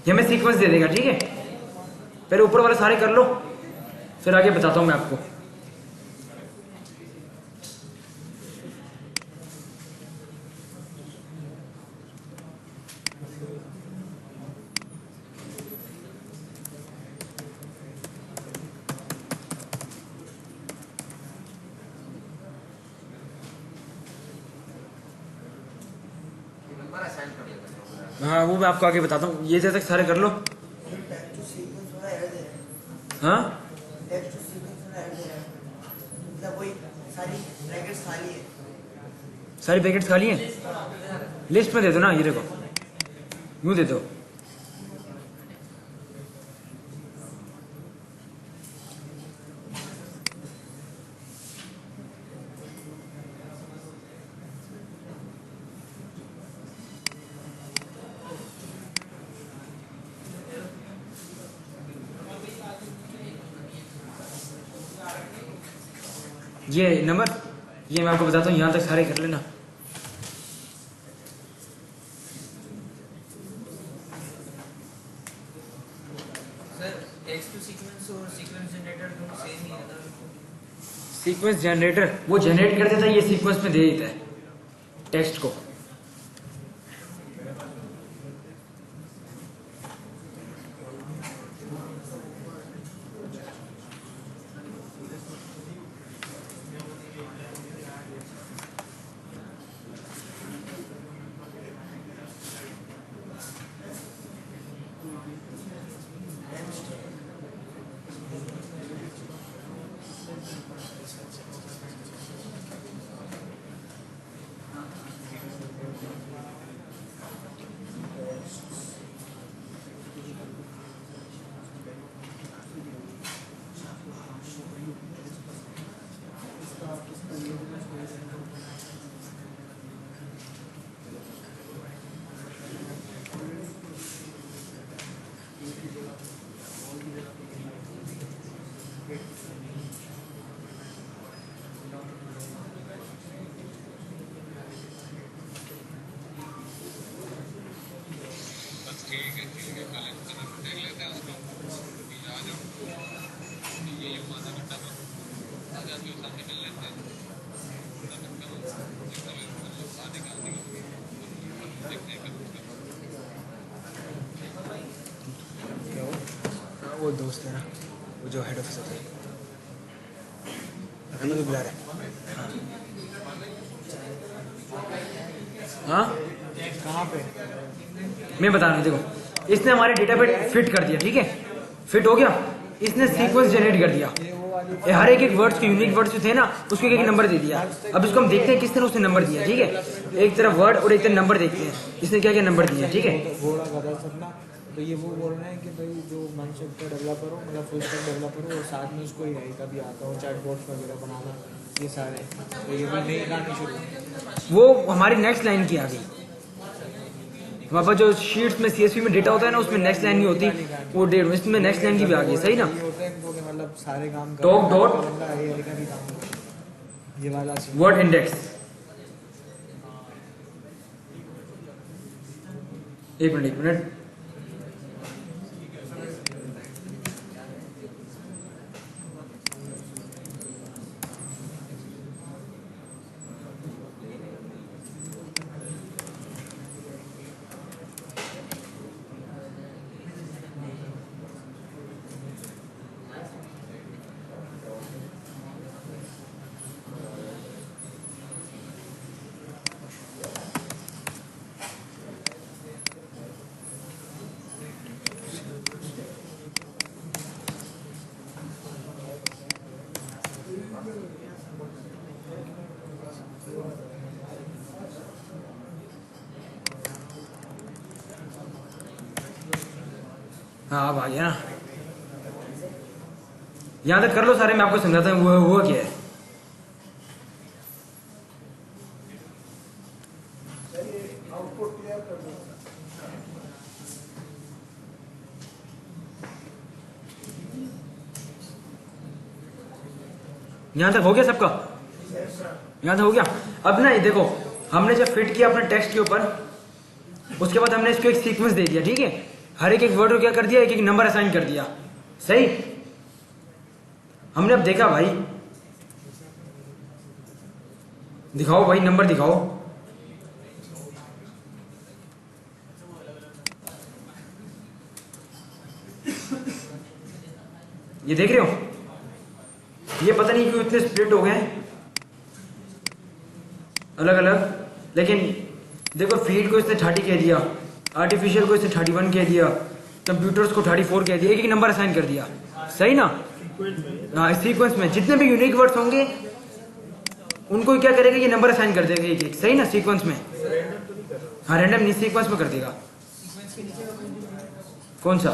ये हमें सीक्वेंस दे देगा, ठीक है। पहले ऊपर वाले सारे कर लो, फिर आगे बताता हूं मैं आपको। नंबर असाइन कर देगा। हाँ वो मैं आपको आगे बताता हूँ, ये जब तक सारे कर लो। हाँ सारी पैकेट्स खाली हैं, लिस्ट में दे दो ना, ये देखो यूँ दे दो। ये नंबर, ये मैं आपको बताता हूँ, यहाँ तक सारे कर लेना। सर टेक्स्ट टू सीक्वेंस और सीक्वेंस जनरेटर दोनों सेम ही है ना? सीक्वेंस जनरेटर वो जनरेट कर देता है, ये सीक्वेंस में दे देता है टेक्स्ट को। वो दोस्त है ना, वो जो हेड ऑफिसर थे, हमें तो बुला रहा है। हाँ कहाँ पे? मैं बता रहा हूँ, देखो इसने हमारे डेटा पे फिट कर दिया, ठीक है, फिट हो गया। इसने सीक्वेंस जनरेट कर दिया, ये हर एक वर्ड्स के यूनिक वर्ड्स जो थे ना उसको एक नंबर दे दिया। अब इसको हम देखते हैं किस तरह उसने नंबर दिया, ठीक है। एक तरफ वर्ड और एक तरफ नंबर देखते हैं इसने क्या क्या नंबर दिया, ठीक है। घोड़ा गधा सब ना, तो ये वो बोल रहे हैं कि भाई जो माइनक्राफ्ट का डेवलपर हो, मतलब फुल स्टैक डेवलपर हो, और साथ में उसको एआई का भी आता हो, चैटबॉट्स वगैरह बनाना, ये सारे, तो ये भी नई गानी शुरू। वो हमारी नेक्स्ट लाइन की आ गई। हमारे पास जो शीट्स में सीएसवी में डेटा होता है ना, उसमें नेक्स्ट लाइन नहीं होती, वो इसमें नेक्स्ट लाइन की भी आ गई, सही ना। ये होता है इनको कि मतलब सारे काम कर Talk dot एआई का भी काम हो, ये वाला सीन। वर्ड इंडेक्स, एक मिनट। हाँ अब आ गया ना, यहाँ तक कर लो सारे, मैं आपको समझाता हूँ वो क्या है। यहाँ तक हो गया सबका, यहाँ तक हो गया। अब ना ये देखो, हमने जब फिट किया अपने टेक्स्ट के ऊपर, उसके बाद हमने इसको एक सीक्वेंस दे दिया, ठीक है। हर एक वर्ड को क्या कर दिया, एक एक नंबर असाइन कर दिया। सही, हमने अब देखा भाई, दिखाओ भाई नंबर दिखाओ। ये देख रहे हो, ये पता नहीं क्यों इतने स्प्लिट हो गए हैं अलग अलग, लेकिन देखो फील्ड को इसने 30 कह दिया, आर्टिफिशियल को इसने 31 कह दिया, कंप्यूटर्स को 34 कह दिया, एक एक नंबर असाइन कर दिया। सही ना? हाँ, सीक्वेंस में जितने भी यूनिक वर्ड्स होंगे उनको क्या करेगा, ये नंबर असाइन कर देगा एक एक। सही ना? सीक्वेंस में, हाँ रैंडम नहीं, सीक्वेंस में कर देगा। कौन सा?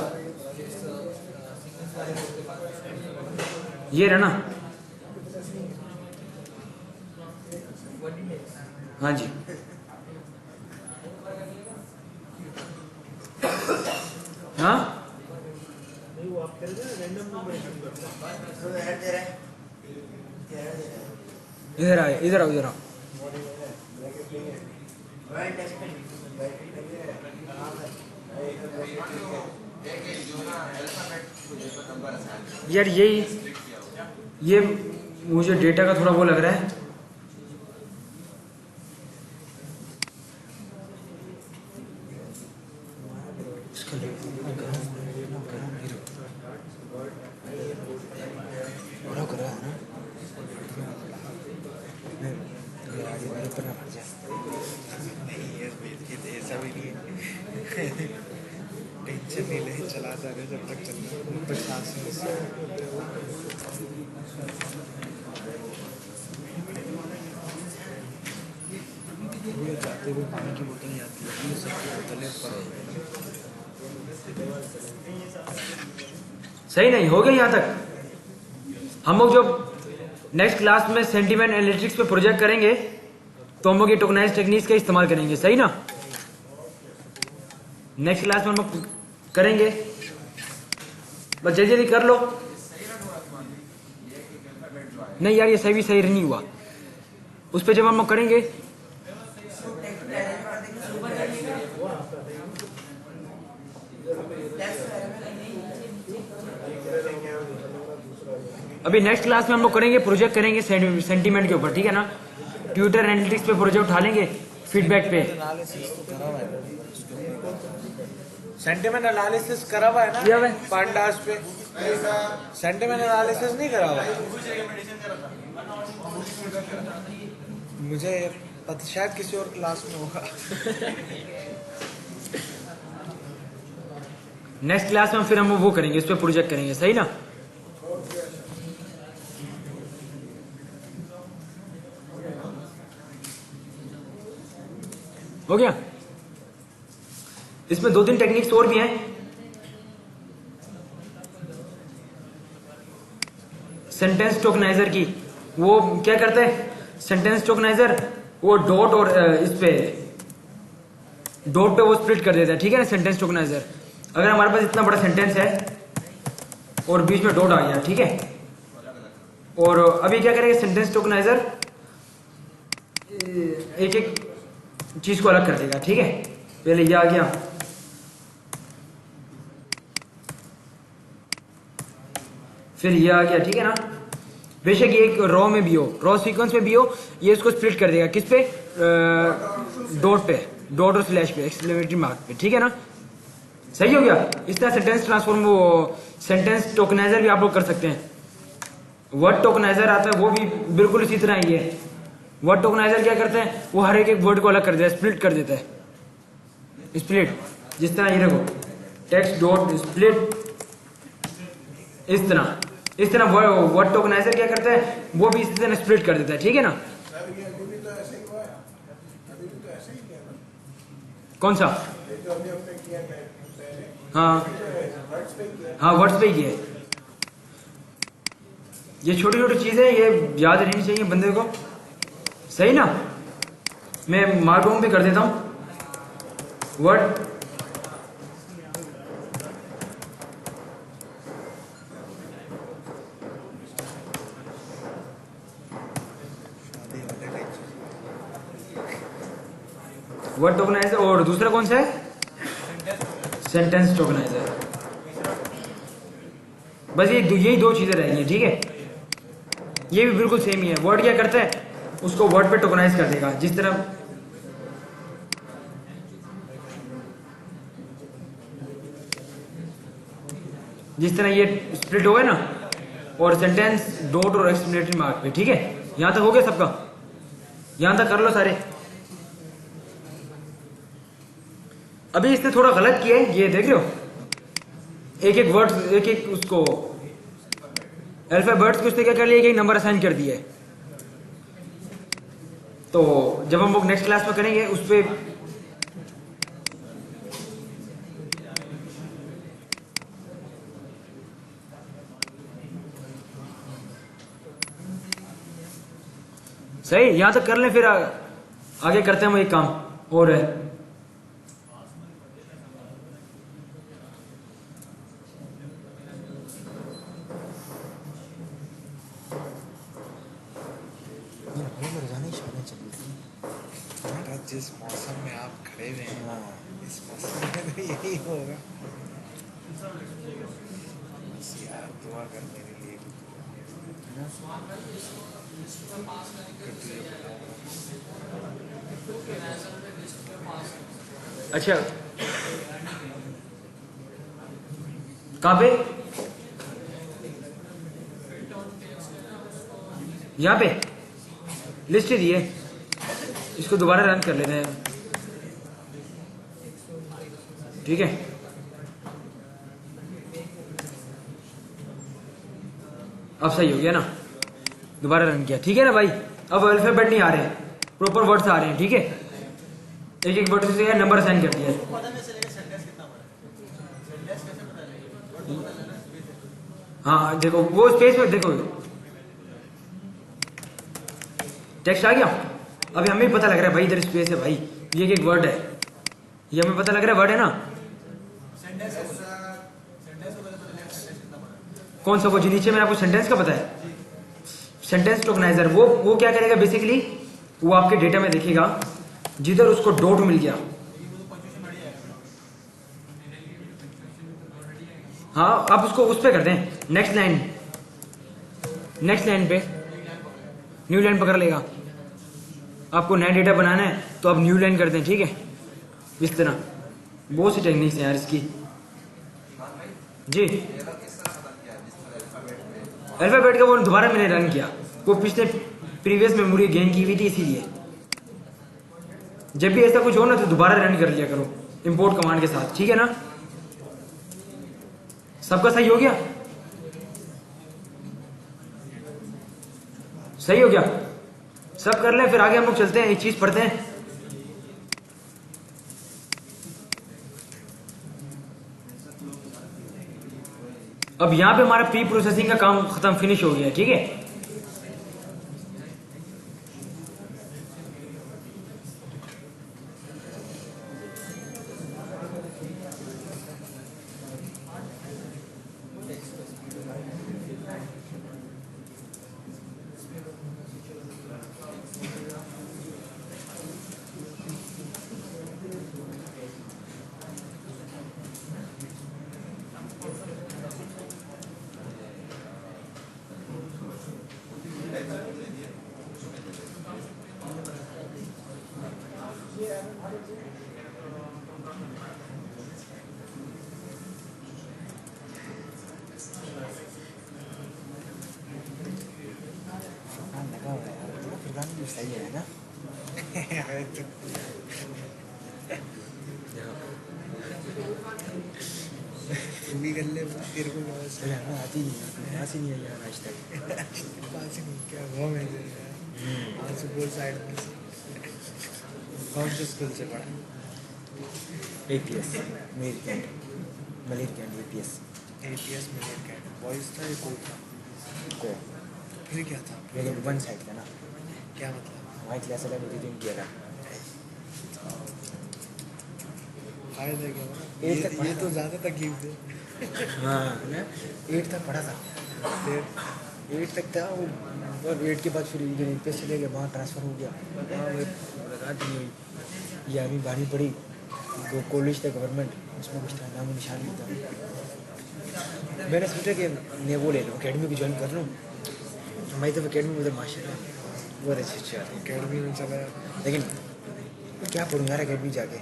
ये रहा ना? हाँ जी, हाँ नहीं वो आप कह रहे थे रैंडम नंबर इधर आए, इधर आओ, इधर आओ। यार ये मुझे डेटा का थोड़ा वो लग रहा है। ऐसा भी नहीं है। टेंशन नहीं ले, चलाता रहे जब तक चल रहा है। जाते हुए पानी की बोतल आती है, ये सबकी बोतलें ऊपर सही नहीं हो गया यहाँ तक? हम लोग जब नेक्स्ट क्लास में सेंटीमेंट एनालिटिक्स पे प्रोजेक्ट करेंगे तो हम लोग ये टोकनाइज टेक्निक्स का इस्तेमाल करेंगे। सही ना? नेक्स्ट क्लास में हम लोग करेंगे, बस जल्दी जल्दी कर लो। नहीं यार, ये सही नहीं हुआ, उस पर जब हम लोग करेंगे अभी नेक्स्ट क्लास में हम लोग करेंगे, प्रोजेक्ट करेंगे सेंटीमेंट के ऊपर, ठीक है ना? ट्विटर एनालिटिक्स पे प्रोजेक्ट उठा लेंगे, फीडबैक पे। सेंटिमेंट एनालिसिस करा हुआ है ना? किया हुआ है। पांडास पे सेंटिमेंट एनालिसिस नहीं करा हुआ है। मुझे पता, शायद किसी और क्लास में होगा। नेक्स्ट क्लास में फिर हम वो करेंगे, इस पे प्रोजेक्ट करेंगे। सही ना? हो गया? इसमें 2-3 टेक्निक्स और भी हैं। सेंटेंस टोकनाइजर की, वो क्या करता है सेंटेंस टोकनाइजर, वो डॉट और इस पे डॉट पे वो स्प्लिट कर देता है, ठीक है ना? सेंटेंस टोकनाइजर, अगर हमारे पास इतना बड़ा सेंटेंस है और बीच में डॉट आ गया, ठीक है, और अभी क्या करेगा सेंटेंस टोकनाइजर, एक एक चीज को अलग कर देगा, ठीक है? पहले ये आ गया, फिर ये आ गया, ठीक है ना? बेशक ये एक रॉ में भी हो, रॉ सीक्वेंस में भी हो, ये इसको स्प्लिट कर देगा किस पे, डॉट पे, डॉट और स्लैश पे, एक्सक्लेमेटरी मार्क पे, ठीक है ना? सही हो गया? इस तरह सेंटेंस ट्रांसफॉर्म, वो सेंटेंस टोकनाइजर भी आप लोग कर सकते हैं। वर्ड टोकनाइजर आता है, वो भी बिल्कुल इसी तरह ही है। वर्ड टोकनाइजर क्या करते हैं, वो हर एक वर्ड को अलग कर देता है, स्प्लिट कर देता है, स्प्लिट, जिस तरह ये देखो, टेक्स्ट डॉट स्प्लिट, इस तरह वर्ड टोकनाइजर क्या करता है, वो भी इसी तरह स्प्लिट कर देता है, ठीक है ना? कौन सा? हाँ वर्ड्स पे ही है। ये छोटी छोटी चीजें ये याद रहनी चाहिए बंदे को। सही ना? मैं मार्क डाउन भी कर देता हूं वर्ड, वर्ड टोकनाइजर, और दूसरा कौन सा है? Sentence tokeniser. बस यही दो चीजें रह गई हैं, ठीक है। ये भी बिल्कुल सेम ही है। वर्ड क्या करता है, उसको वर्ड पे टोकनाइज कर देगा। जिस तरह ये स्प्लिट हो गया ना, और सेंटेंस डॉट और एक्सक्लेमेटरी मार्क पे, ठीक है। यहां तक हो गया सबका, यहां तक कर लो सारे। अभी इसने थोड़ा गलत किया है, ये देख रहे हो, एक एक वर्ड, एक एक उसको अल्फाबेट्स को उसने क्या कर लिया, एक नंबर असाइन कर दिया है। तो जब हम लोग नेक्स्ट क्लास में करेंगे उस पे सही, यहां तक कर लें, फिर आगे करते हैं हम एक काम और है। रोजाना ही शामिल चल रही थी। बेटा, जिस मौसम में आप खड़े हुए हैं, हाँ, इस मौसम में तो यही होगा। बस यार दुआ कर मेरे लिए भी। फिर तुझे बताऊंगा। अच्छा, कहां पे, यहां पे लिस्ट ही दी है, इसको दोबारा रन कर लेते हैं, ठीक है। अब सही हो गया ना, दोबारा रन किया, ठीक है ना भाई। अब अल्फाबेट नहीं आ रहे, प्रॉपर वर्ड्स आ रहे हैं, ठीक है। एक एक वर्ड से नंबर असाइन कर दिया। हाँ देखो, वो स्पेस में देखो, टेक्स्ट आ गया। अभी हमें पता लग रहा है भाई, इधर स्पेस है भाई, ये एक वर्ड है, ये हमें पता लग रहा है वर्ड है ना। कौन सा, वो जो नीचे में आपको सेंटेंस का पता है, सेंटेंस टोकनाइजर, वो क्या करेगा बेसिकली, वो आपके डेटा में देखेगा जिधर उसको डॉट मिल गया। हाँ, आप उसको उस पे कर दें, नेक्स्ट लाइन पे न्यू लाइन पकड़ लेगा। आपको नया डेटा बनाना है तो आप न्यू लाइन कर दें, ठीक है। इस तरह बहुत सी टेक्निक्स हैं यार इसकी जी। अल्फाबेट का वो दोबारा मैंने रन किया, वो पिछले प्रीवियस मेमोरी गेन की हुई थी, इसीलिए जब भी ऐसा कुछ हो ना तो दोबारा रन कर लिया करो इंपोर्ट कमांड के साथ, ठीक है ना। सबका सही हो गया, सही हो गया, सब कर लें, फिर आगे हम लोग चलते हैं, एक चीज पढ़ते हैं। अब यहां पे हमारा प्री प्रोसेसिंग का काम खत्म, फिनिश हो गया, ठीक है। लगा हुआ है यार, थोड़ा फिर भी सही है ना। तू भी कर ले, तेरे को बहुत अरे हमें आती नहीं, पास ही नहीं है यार आज तक। पास ही नहीं क्या हुआ मेरे आज सुबह साइड में कौन से स्कूल से पढ़ा? APS मेरी Cantt, Malir Cantt APS APS में बॉयज़ था या कोई था? को फिर क्या था? लेकिन वन साइड था ना, क्या मतलब? हमारी क्लास अलग होती थी, इनकी अलग। फायदा क्या हुआ? Eight तक ये पढ़ा तो था। ज़्यादा तकलीफ दे। हाँ ना, 8 तक पढ़ा था, फिर 8 तक था वो, और 8 के बाद फिर इधर APS चले गए, वहाँ ट्रांसफ़र हो गया, वहाँ मुलाकात नहीं हुई। 11वीं 12वीं पढ़ी, कॉलेज था गवर्नमेंट, उसमें कुछ था, नाम निशान नहीं था। मैंने सोचा कि मैं वो ले लूँ, अकेडमी भी ज्वाइन कर लूँ। हमारी तरफ अकेडमी उधर माशाल्लाह बहुत अच्छे अच्छे आते हैं, अकेडमी में चला जाता लेकिन क्या पढ़ूँ यार अकेडमी जाके।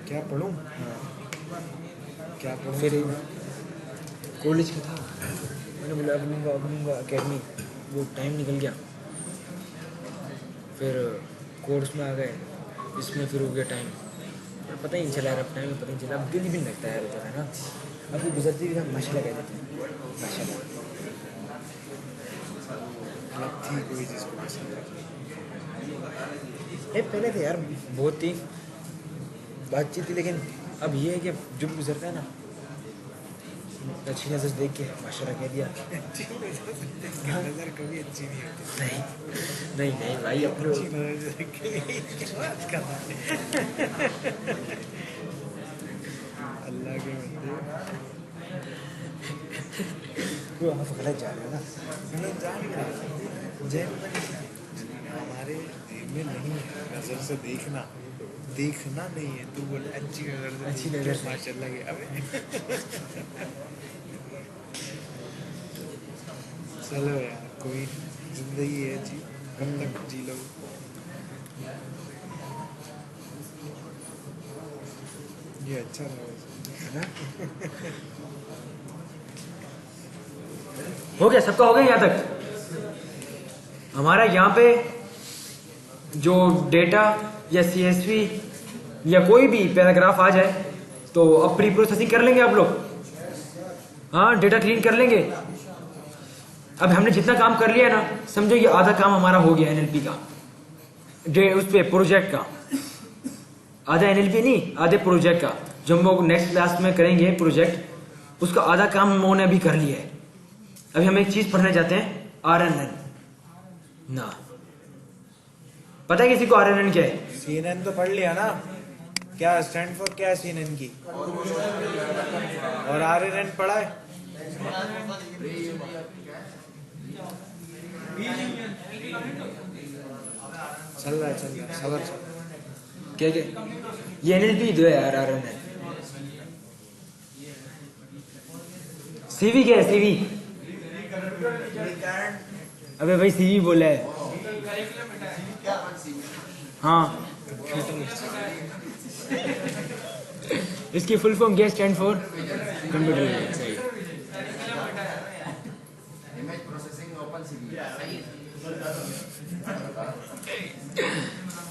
क्या पढ़ूँ क्या पढ़ूँ फिर कॉलेज का था, मैंने बोला अब लूँगा अकेडमी, वो टाइम निकल गया। फिर कोर्स में आ गए, इसमें फिर हो गया टाइम, पता ही नहीं चला यार, अब टाइम पता नहीं चला। अब दिल भी नहीं लगता यार उधर, है ना। अब वो गुजरती भी था, माशाल्लाह कह देते हैं, माशाल्लाह। मतलब थी कोई जिसको पसंद है। पहले थे यार, बहुत थी बातचीत थी, लेकिन अब ये है कि जो भी गुजरता है ना, अच्छी नज़र से देख के माशाल्लाह कह दिया। नज़र कभी अच्छी नहीं होती। नहीं नहीं नहीं भाई, अपने अच्छी नज़र से देख के क्या बात कर रहा है? अल्लाह के बंदे वो आप गलत जा रहे हो ना। गलत जान रहा है। हमारे में नहीं है नज़र से देखना नहीं है। तू बोल अच्छी नज़र से, अच्छी नज़र से। माशाल्लाह के। अबे चलो यार, कोई जिंदगी है जी, कब तक जी लो। ये अच्छा लगा है ना। हो गया, सबका हो गया यहाँ तक। हमारा यहाँ पे जो डेटा या CSV या कोई भी पैराग्राफ आ जाए तो अब प्री प्रोसेसिंग कर लेंगे आप लोग। हाँ, डेटा क्लीन कर लेंगे। अब हमने जितना काम कर लिया ना, समझो ये आधा काम हमारा हो गया NLP का, उस पे प्रोजेक्ट का। आधा NLP नहीं, आधे प्रोजेक्ट का, जो हम लोग नेक्स्ट क्लास में करेंगे प्रोजेक्ट, उसका आधा काम हम लोगों ने अभी कर लिया है। अभी हम एक चीज पढ़ने जाते हैं, RNN ना। पता है किसी को RNN क्या है? CNN तो पढ़ लिया ना, क्या स्टैंड फॉर क्या है CNN की, और RNN पढ़ा है। चल रहा है सबर। क्या ये NLP दो है यार, RNN। CV क्या है? CV, अबे भाई CV बोला है। हाँ, इसकी फुल फॉर्म क्या स्टैंड फॉर? कंप्यूटर। सही। इमेज प्रोसेसिंग ओपन सीवी सही है।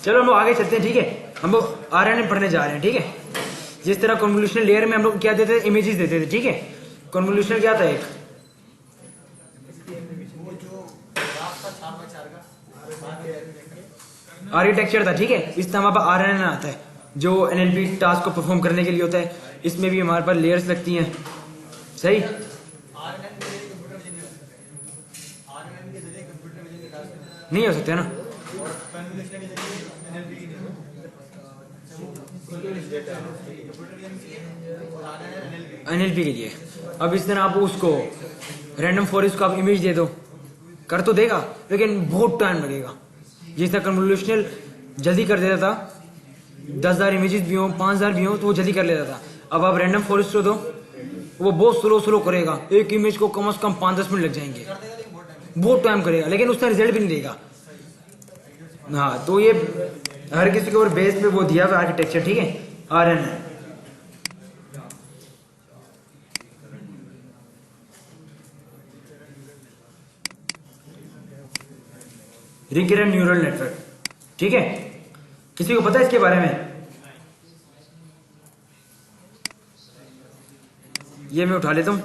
चलो हम लोग आगे चलते हैं, ठीक है। हम लोग RNN पढ़ने जा रहे हैं, ठीक है। जिस तरह कन्वोल्यूशनल लेयर में हम लोग क्या देते थे, इमेजेस देते थे, ठीक है। कन्वोल्यूशनल क्या था? एक आर्किटेक्चर था, ठीक है। इस तरह हमारे पास RNN आता है, जो NLP टास्क को परफॉर्म करने के लिए होता है। इसमें भी हमारे पास लेयर्स लगती हैं, सही। नहीं हो सकते ना। NLP के लिए अब इस तरह आप उसको रैंडम फॉरेस्ट को आप इमेज दे दो, कर तो देगा, लेकिन बहुत टाइम लगेगा। जिस तरह कन्वोल्यूशनल जल्दी कर देता था, 10,000 इमेजेस भी हो, 5,000 भी हो, तो वो जल्दी कर लेता था। अब आप रैंडम फॉरेस्ट को दो, वो बहुत स्लो करेगा। एक इमेज को कम से कम 5-10 मिनट लग जाएंगे, बहुत टाइम करेगा, लेकिन उसका रिजल्ट भी नहीं देगा। हाँ, तो ये हर किसी के ऊपर बेस पे वो दिया हुआ आर्किटेक्चर, ठीक है। RNN रिकरेंट न्यूरल नेटवर्क, ठीक है। किसी को पता है इसके बारे में? ये मैं उठा लेता हूं।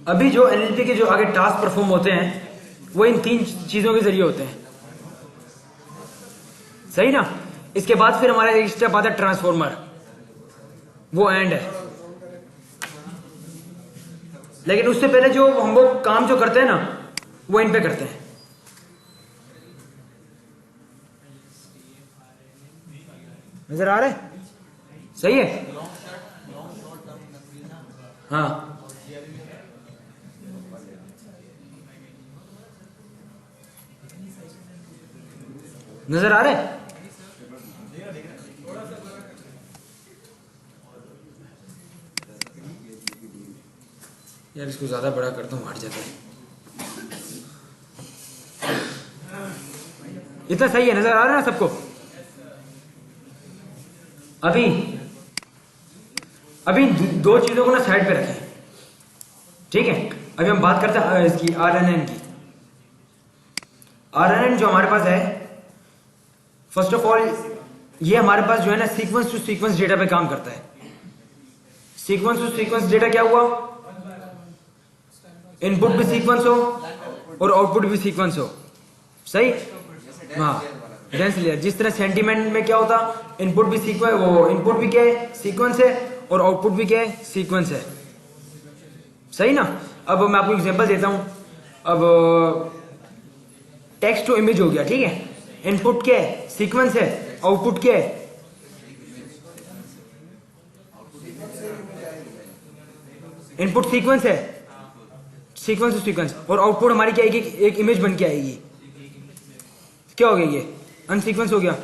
अभी जो NLP के जो आगे टास्क परफॉर्म होते हैं, वो इन 3 चीजों के जरिए होते हैं, सही ना। इसके बाद फिर हमारा एक स्टेप आता है ट्रांसफॉर्मर, वो एंड है। लेकिन उससे पहले जो हम लोग काम जो करते हैं ना, वो इन पे करते हैं। नजर आ रहा है? सही है? हाँ नजर आ रहा है? यार इसको ज्यादा बड़ा करता हूँ, हट जाता है। इतना सही है? नजर आ रहा है ना सबको? अभी अभी दो चीजों को ना साइड पे रखें, ठीक है? अभी हम बात करते हैं इसकी आरएनएन की। आरएनएन जो हमारे पास है, फर्स्ट ऑफ ऑल ये हमारे पास जो है ना सीक्वेंस टू सीक्वेंस डेटा पे काम करता है। सीक्वेंस टू सीक्वेंस डेटा क्या हुआ? इनपुट भी सीक्वेंस हो और आउटपुट भी सीक्वेंस हो, सही? हाँ, डेंस लेयर। जिस तरह सेंटीमेंट में क्या होता, इनपुट भी सीक्वेंस, वो इनपुट भी क्या है? सीक्वेंस है, और आउटपुट भी क्या है? सीक्वेंस है, सही ना? अब मैं आपको एग्जांपल देता हूं। अब टेक्स्ट टू इमेज हो गया, ठीक है? इनपुट क्या है? सीक्वेंस है, आउटपुट क्या है? इनपुट सीक्वेंस है, सीक्वेंस टू सीक्वेंस, और आउटपुट हमारी क्या आएगी? एक इमेज बन के आएगी। क्या हो गया ये? अनसीक्वेंस हो गया।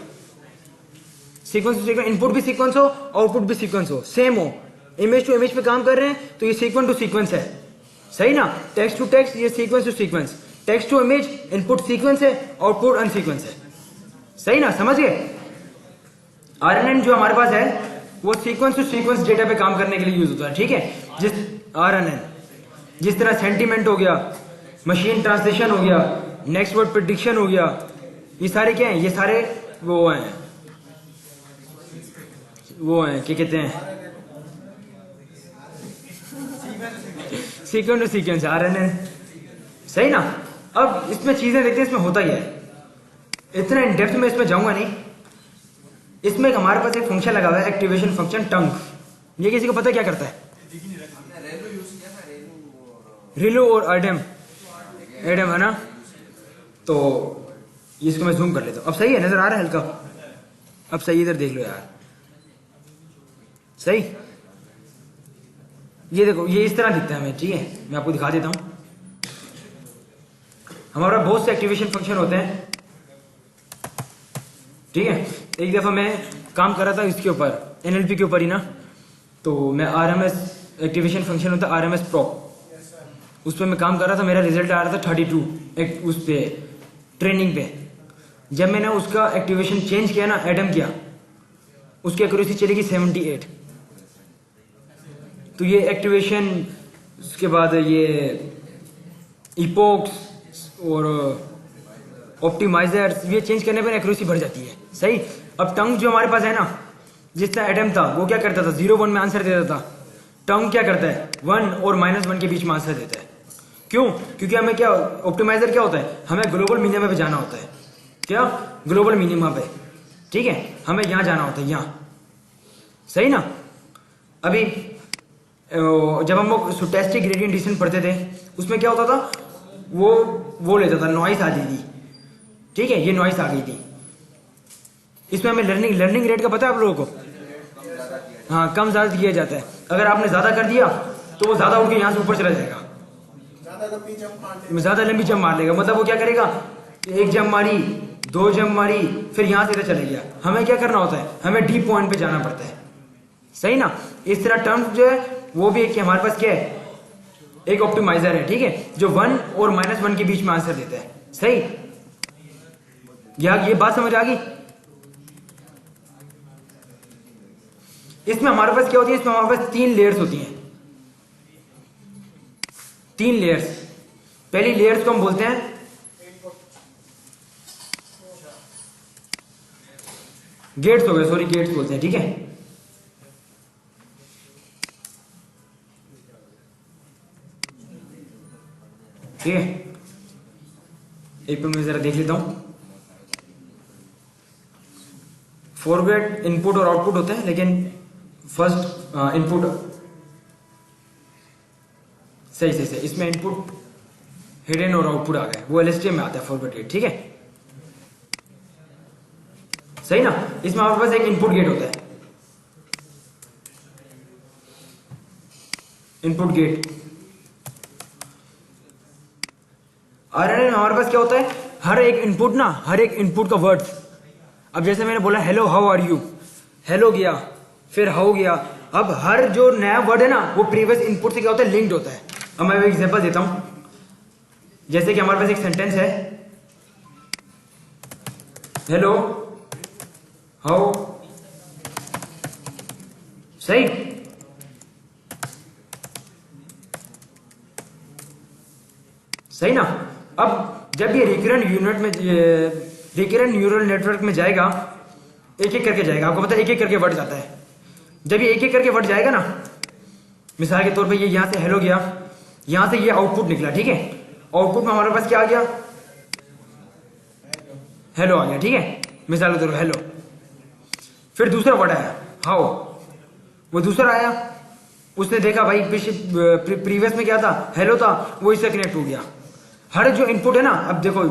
सीक्वेंस टू सीक्वेंस, इनपुट भी सीक्वेंस हो, आउटपुट भी सीक्वेंस हो, सेम हो, इमेज टू इमेज पे काम कर रहे हैं, तो ये सीक्वेंस टू सीक्वेंस है, सही ना? टेक्स्ट टू टेक्स्ट, ये sequence to sequence. Text to image, input sequence है, आउटपुट अनसीक्वेंस है, सही ना? समझ गए? आरएनएन जो हमारे पास है वो सीक्वेंस टू सीक्वेंस डेटा पे काम करने के लिए यूज होता है, ठीक है? जिस आरएनएन, जिस तरह सेंटीमेंट हो गया, मशीन ट्रांसलेशन हो गया, नेक्स्ट वर्ड प्रेडिक्शन हो गया, ये सारे क्या हैं? ये सारे वो हैं क्या कहते हैं? सीक्वेंस टू सीक्वेंस आरएनएन, सही ना? अब इसमें चीजें देखते हैं, इसमें होता ही है। इतना इन डेप्थ में इसमें जाऊंगा नहीं। इसमें हमारे पास एक फंक्शन लगा हुआ है, एक्टिवेशन फंक्शन टंग। ये किसी को पता क्या करता है? रिलो और एडम है ना? तो इसको मैं जूम कर लेता हूं। अब सही है? नजर आ रहा है हल्का? अब सही, इधर देख लो यार, सही? ये देखो, ये इस तरह दिखता है हमें, ठीक है? मैं आपको दिखा देता हूं। हमारा बहुत से एक्टिवेशन फंक्शन होते हैं, ठीक है? एक दफा मैं काम कर रहा था इसके ऊपर, एनएलपी के ऊपर ही ना, तो मैं आरएमएस एक्टिवेशन फंक्शन होता है आरएमएस प्रो, उस पर मैं काम कर रहा था। मेरा रिजल्ट आ रहा था 32 उस पे ट्रेनिंग पे। जब मैंने उसका एक्टिवेशन चेंज किया ना, एडम किया, उसकी एक्यूरेसी चलेगी 78। तो ये एक्टिवेशन, उसके बाद ये इपोक्स और ऑप्टिमाइजर्स, ये चेंज करने पर एक्यूरेसी बढ़ जाती है, सही? अब टंग जो हमारे पास है ना, जिस तरह एडम था वो क्या करता था? 0-1 में आंसर देता था। टंग क्या करता है? 1 और -1 के बीच में आंसर देता है। क्यों? क्योंकि हमें क्या, ऑप्टिमाइजर क्या होता है? हमें ग्लोबल मिनिमम पे जाना होता है। क्या? ग्लोबल मिनिमम पे, ठीक है? हमें यहां जाना होता है, यहां, सही ना? अभी जब हम लोग स्टोचैस्टिक ग्रेडियंट डिसेंट पढ़ते थे, उसमें क्या होता था? वो लेता था, नॉइस आती थी, ठीक है? ये नॉइस आ गई थी। इसमें हमें लर्निंग रेट का पता है आप लोगों को? हाँ, कम ज्यादा किया जाता है। अगर आपने ज्यादा कर दिया तो वो ज्यादा उठ के यहाँ से ऊपर चला जाएगा, ज्यादा लंबी जंप मार लेगा। मतलब वो क्या करेगा? एक जंप मारी, 2 जंप मारी, फिर यहां से इधर चले गया। हमें क्या करना होता है? हमें डी पॉइंट पे जाना पड़ता है, सही ना? इस तरह टर्म जो है वो भी एक हमारे पास क्या है? एक ऑप्टिमाइजर है, ठीक है? जो 1 और -1 के बीच में आंसर देता है, सही? ये बात समझ आ गई? इसमें हमारे पास क्या होती है? इसमें हमारे पास 3 लेयर्स होती हैं, 3 लेयर्स। पहली लेयर्स को हम बोलते हैं गेट्स, हो गए, सॉरी, गेट्स बोलते हैं, ठीक है? ठीक है, एक मिनट में जरा देख लेता हूं। फॉरवर्ड इनपुट और आउटपुट होते हैं, लेकिन फर्स्ट इनपुट, सही, इसमें इनपुट हिडन और आउटपुट आ गए, वो एलएसटीएम में आता है फॉरवर्ड गेट, ठीक है? सही ना। इसमें हमारे पास एक इनपुट गेट होता है, इनपुट गेट। आरएनए में हमारे पास क्या होता है, हर एक इनपुट ना, हर एक इनपुट का वर्ड। अब जैसे मैंने बोला hello how are you, hello गया, फिर हाउ गया। अब हर जो नया वर्ड है ना वो प्रीवियस इनपुट से क्या होता है, लिंक्ड होता है। अब मैं एक एग्जांपल देता हूं, जैसे कि हमारे पास एक सेंटेंस है, हेलो हाउ, सही। सही ना। अब जब ये रिकरेंट यूनिट में, रिकरेंट न्यूरल नेटवर्क में जाएगा, एक एक करके जाएगा। आपको पता है एक एक करके वर्ड जाता है। जब ये एक एक करके वर्ड जाएगा ना, मिसाल के तौर पे ये यहां से हेलो गया, यहां से ये आउटपुट निकला, ठीक है। आउटपुट में हमारे पास क्या आ गया, हेलो आ गया, ठीक है। मिसाल के तौर पे हेलो। फिर दूसरा वर्ड आया हाउ, वो दूसरा आया, उसने देखा भाई प्रीवियस में क्या था, हेलो था, वो इससे कनेक्ट हो गया। हर जो इनपुट है ना, अब देखो,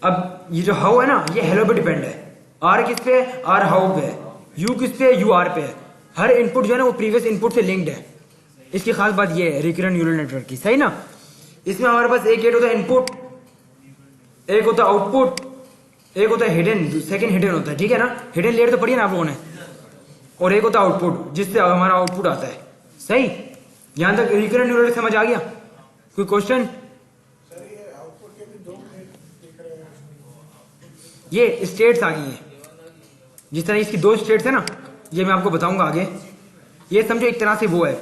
अब ये जो हाउ है ना, ये हेलो पे डिपेंड है। आर किस पे, आर हाउ पे है। यू किस पे, यू आर पे है। हर इनपुट जो है ना वो प्रीवियस इनपुट से लिंक्ड है। इसकी खास बात ये है रिकरेंट न्यूरल नेटवर्क की, सही ना। इसमें हमारे पास एक गेट होता है इनपुट, एक होता है आउटपुट, एक होता है हिडन, सेकंड हिडन होता है, ठीक है ना। हिडन लेयर तो पढ़ी है ना आप लोगों ने। और एक होता है आउटपुट, जिससे हमारा आउटपुट आता है, सही। यहां तक रिकरेंट न्यूरल समझ आ गया? कोई क्वेश्चन? ये स्टेट्स आ गई हैं, जिस तरह इसकी दो स्टेट्स है ना, ये मैं आपको बताऊंगा आगे। ये समझो एक तरह से वो है,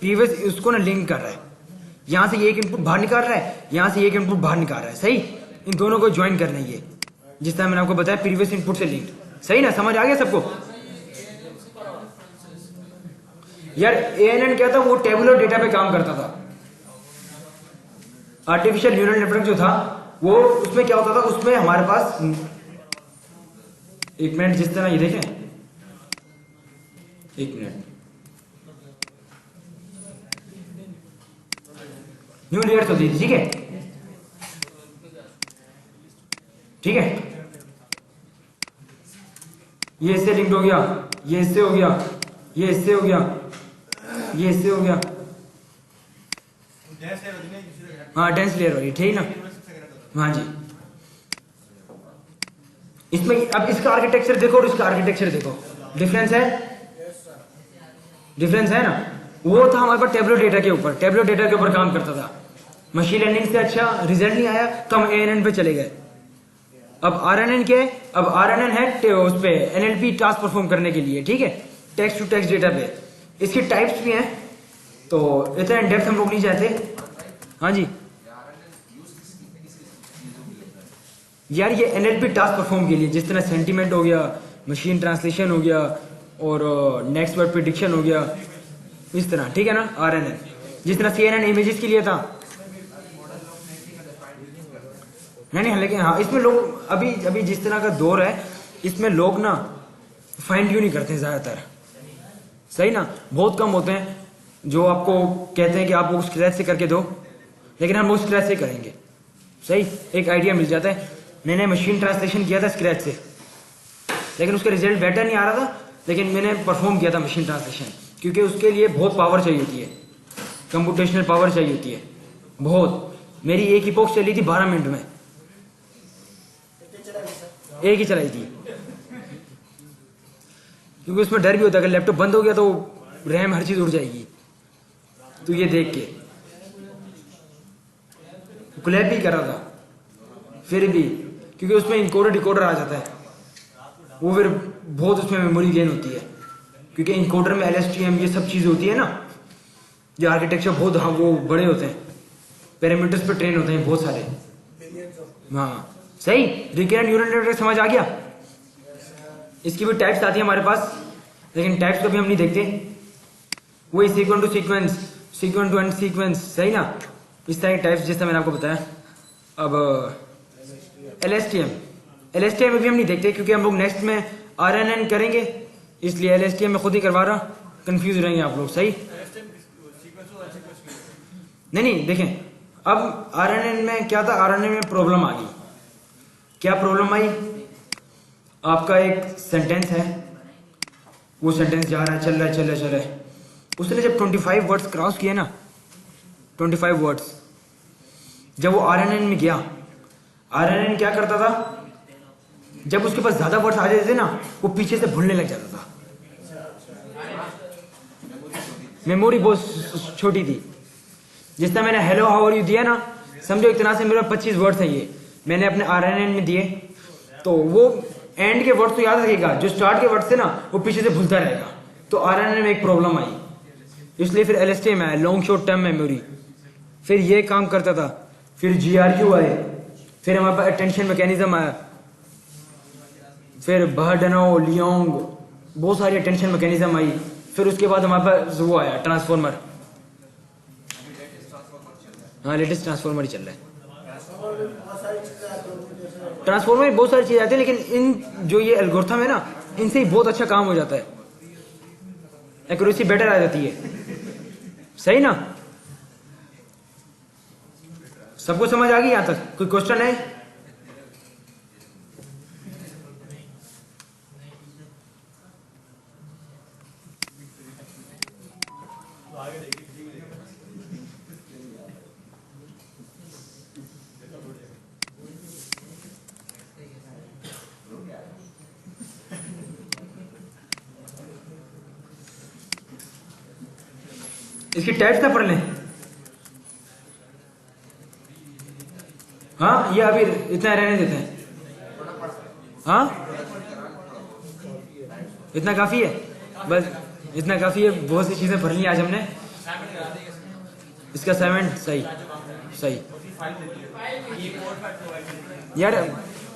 प्रीवियस उसको ना लिंक कर रहा है। यहां से ये एक इनपुट बाहर निकाल रहा है, यहां से एक इनपुट बाहर निकाल रहा है, सही। इन दोनों को ज्वाइन करना है ये, जिस तरह मैंने आपको बताया प्रीवियस इनपुट से लिंक्ड, सही ना। समझ आ गया सबको? यार एएनएन क्या था, वो टेबुलर डेटा पे काम करता था। आर्टिफिशियल न्यूरल नेटवर्क जो था वो, उसमें क्या होता था, उसमें हमारे पास, एक मिनट, जिस तरह ये देखें, एक मिनट, न्यू लेयर्स होती थी, ठीक है, ठीक है। ये इससे लिंक्ड हो गया, ये इससे हो गया, ये इससे हो गया, ये इससे हो गया। हाँ डेंस लेयर हो रही, ठीक ना। हाँ जी। इसमें अब इसका आर्किटेक्चर देखो और इसका आर्किटेक्चर देखो, डिफरेंस है, डिफरेंस है ना। वो था हमारे पास टेबलो डेटा के ऊपर, टेबलो डेटा के ऊपर काम करता था। मशीन लर्निंग से अच्छा रिजल्ट नहीं आया तो हम एएनएन पे चले गए। अब आरएनएन के, अब आरएनएन है उस पे एनएलपी टास्क परफॉर्म करने के लिए, ठीक है, टेक्स्ट टू टेक्स्ट डेटा पे। इसकी टाइप्स भी हैं, तो इतना इन डेप्थ हम लोग नहीं जाते। हाँ जी यार, ये एनएलपी टास्क परफॉर्म के लिए, जिस तरह सेंटीमेंट हो गया, मशीन ट्रांसलेशन हो गया, और नेक्स्ट वर्ड प्रेडिक्शन हो गया, इस तरह, ठीक है ना। आरएनएन जिस तरह सीएनएन इमेजेस के लिए था, नहीं, लेकिन हाँ, इसमें लोग अभी जिस तरह का दौर है, इसमें लोग ना फाइंड ट्यून नहीं करते हैं ज्यादातर, सही ना। बहुत कम होते हैं जो आपको कहते हैं कि आप वो स्क्रैच से करके दो, लेकिन हम वो स्क्रैच से करेंगे, सही। एक आइडिया मिल जाता है। मैंने मशीन ट्रांसलेशन किया था स्क्रैच से, लेकिन उसका रिजल्ट बेटर नहीं आ रहा था, लेकिन मैंने परफॉर्म किया था मशीन ट्रांसलेशन, क्योंकि उसके लिए बहुत पावर चाहिए होती है, कंप्यूटेशनल पावर चाहिए होती है बहुत। मेरी एक ही इपोक्स चली थी 12 मिनट में, एक ही चलाई थी, क्योंकि उसमें डर भी होता है अगर लैपटॉप बंद हो गया तो रैम हर चीज उड़ जाएगी। तो ये देख के क्लैप भी कर रहा था, फिर भी, क्योंकि उसमें इनकोडर डिकोडर आ जाता है, वो फिर बहुत उसमें मेमोरी गेन होती है, क्योंकि इनकोडर में LSTM ये सब चीज होती है ना। ये आर्किटेक्चर बहुत, हाँ, वो बड़े होते हैं, पैरामीटर्स पे ट्रेन होते हैं बहुत सारे। हाँ सही। रिकरेंट न्यूरल नेटवर्क समझ आ गया? इसकी भी टाइप्स आती है हमारे पास, लेकिन टाइप्स कभी हम नहीं देखते। वही sequence to sequence, sequence to and sequence, सही ना। इस तरह की टाइप्स जैसा मैंने आपको बताया। अब LSTM में भी हम नहीं देखते, क्योंकि हम लोग नेक्स्ट में RNN करेंगे, इसलिए LSTM में खुद ही करवा रहा, कंफ्यूज रहेंगे आप लोग, सही। नहीं देखें, अब RNN में क्या था, RNN में प्रॉब्लम आ गई। क्या प्रॉब्लम आई? आपका एक सेंटेंस है, वो सेंटेंस जा रहा है, चल रहा है, चल रहा है, चल रहा है। उसने जब 25 वर्ड्स क्रॉस किए ना, 25 वर्ड्स, जब वो RNN में गया, RNN क्या करता था, जब उसके पास ज्यादा वर्ड्स आ जाते थे ना, वो पीछे से भूलने लग जाता था। मेमोरी बहुत छोटी थी। जिस तरह मैंने हेलो हाउ आर यू दिया ना, समझो एक तरह से मेरे 25 वर्ड्स हैं, ये मैंने अपने RNN में दिए, तो वो एंड के वर्ड्स तो याद रखेगा, जो स्टार्ट के वर्ड्स थे ना वो पीछे से भूलता रहेगा। तो RNN में एक प्रॉब्लम आई, इसलिए फिर LST में आया, लॉन्ग शॉर्ट टर्म मेमोरी, फिर ये काम करता था। फिर GRQ आए, फिर हमारे पास अटेंशन मैकेनिज्म आया, फिर बहरडनो, लियोंग, बहुत सारी अटेंशन मैकेनिज्म आई। फिर उसके बाद हमारे पास वो आया ट्रांसफॉर्मर। हाँ, लेटेस्ट ट्रांसफॉर्मर ही चल रहा है। ट्रांसफॉर्मर में बहुत सारी चीजें आती है, लेकिन इन जो ये एल्गोरिथम है ना, इनसे ही बहुत अच्छा काम हो जाता है, एक्यूरेसी बेटर आ जाती है। सही ना? सबको समझ आ गई यहां तक? कोई क्वेश्चन है? इसकी टाइप्स ना पढ़ लें। हाँ, ये अभी इतना रहने देते हैं। हाँ, इतना काफी है, बस इतना काफी है। बहुत सी चीजें पढ़ ली आज हमने। इसका 7 सही सही। यार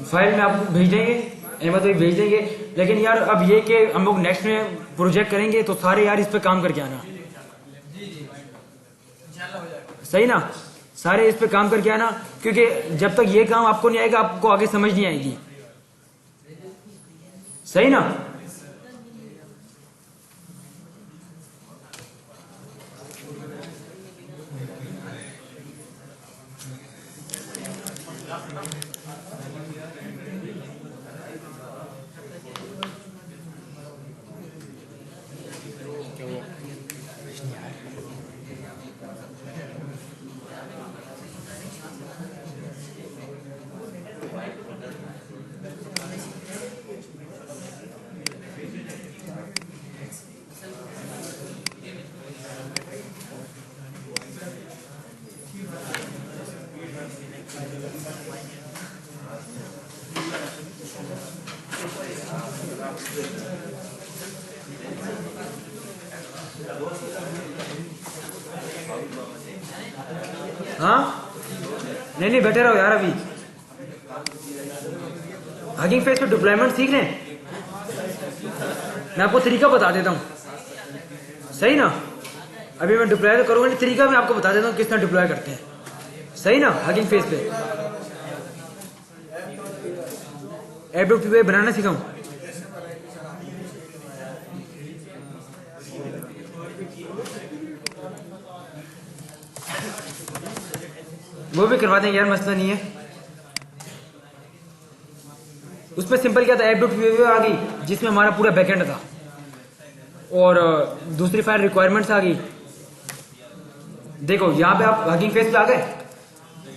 फाइल में आपको भेज देंगे, अहमद भाई भेज देंगे, लेकिन यार अब ये कि हम लोग नेक्स्ट में प्रोजेक्ट करेंगे तो सारे यार इस पे काम करके आना। सही ना? सारे इस पे काम करके आना, क्योंकि जब तक ये काम आपको नहीं आएगा, आपको आगे समझ नहीं आएगी। सही ना? हाँ, नहीं बैठे रहो यार। अभी हगिंग फेस पे डिप्लॉयमेंट सीख लें। मैं आपको तरीका बता देता हूँ। सही ना? अभी मैं डिप्लॉय तो करूंगा, तरीका मैं आपको बता देता हूँ किस तरह डिप्लॉय करते हैं। सही ना? हगिंग फेस पे एडोप्ट बनाना सिखाऊं। वो भी करवा देंगे यार, मसला नहीं है। उसमें सिंपल क्या था, ऐप.py आ गई जिसमें हमारा पूरा बैकएंड था, और दूसरी फाइल रिक्वायरमेंट्स आ गई। देखो यहाँ पे आप हगिंग फेस पे आ गए,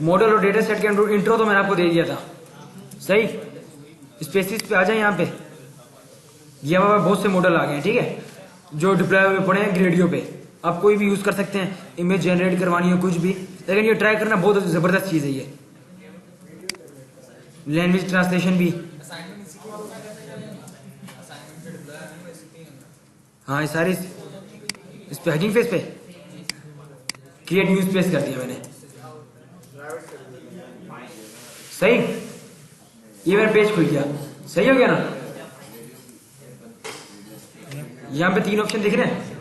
मॉडल और डेटा सेट के इंट्रो तो मैंने आपको दे दिया था। सही, स्पेसिस पे आ जाए। यहाँ पे ये हमारे पास बहुत से मॉडल आ गए हैं, ठीक है, जो डिप्लॉय हुए पड़े हैं ग्रेडियो पे। आप कोई भी यूज कर सकते हैं, इमेज जनरेट करवानी हो कुछ भी, लेकिन ये ट्राई करना बहुत जबरदस्त चीज है। ये लैंग्वेज ट्रांसलेशन भी। हाँ, ये सारी इस पे हगिंग फेस पे क्रिएट न्यू स्पेस कर दिया मैंने। सही, ये मेरा पेज खुल गया। सही हो गया ना? यहां पे 3 ऑप्शन दिख रहे हैं।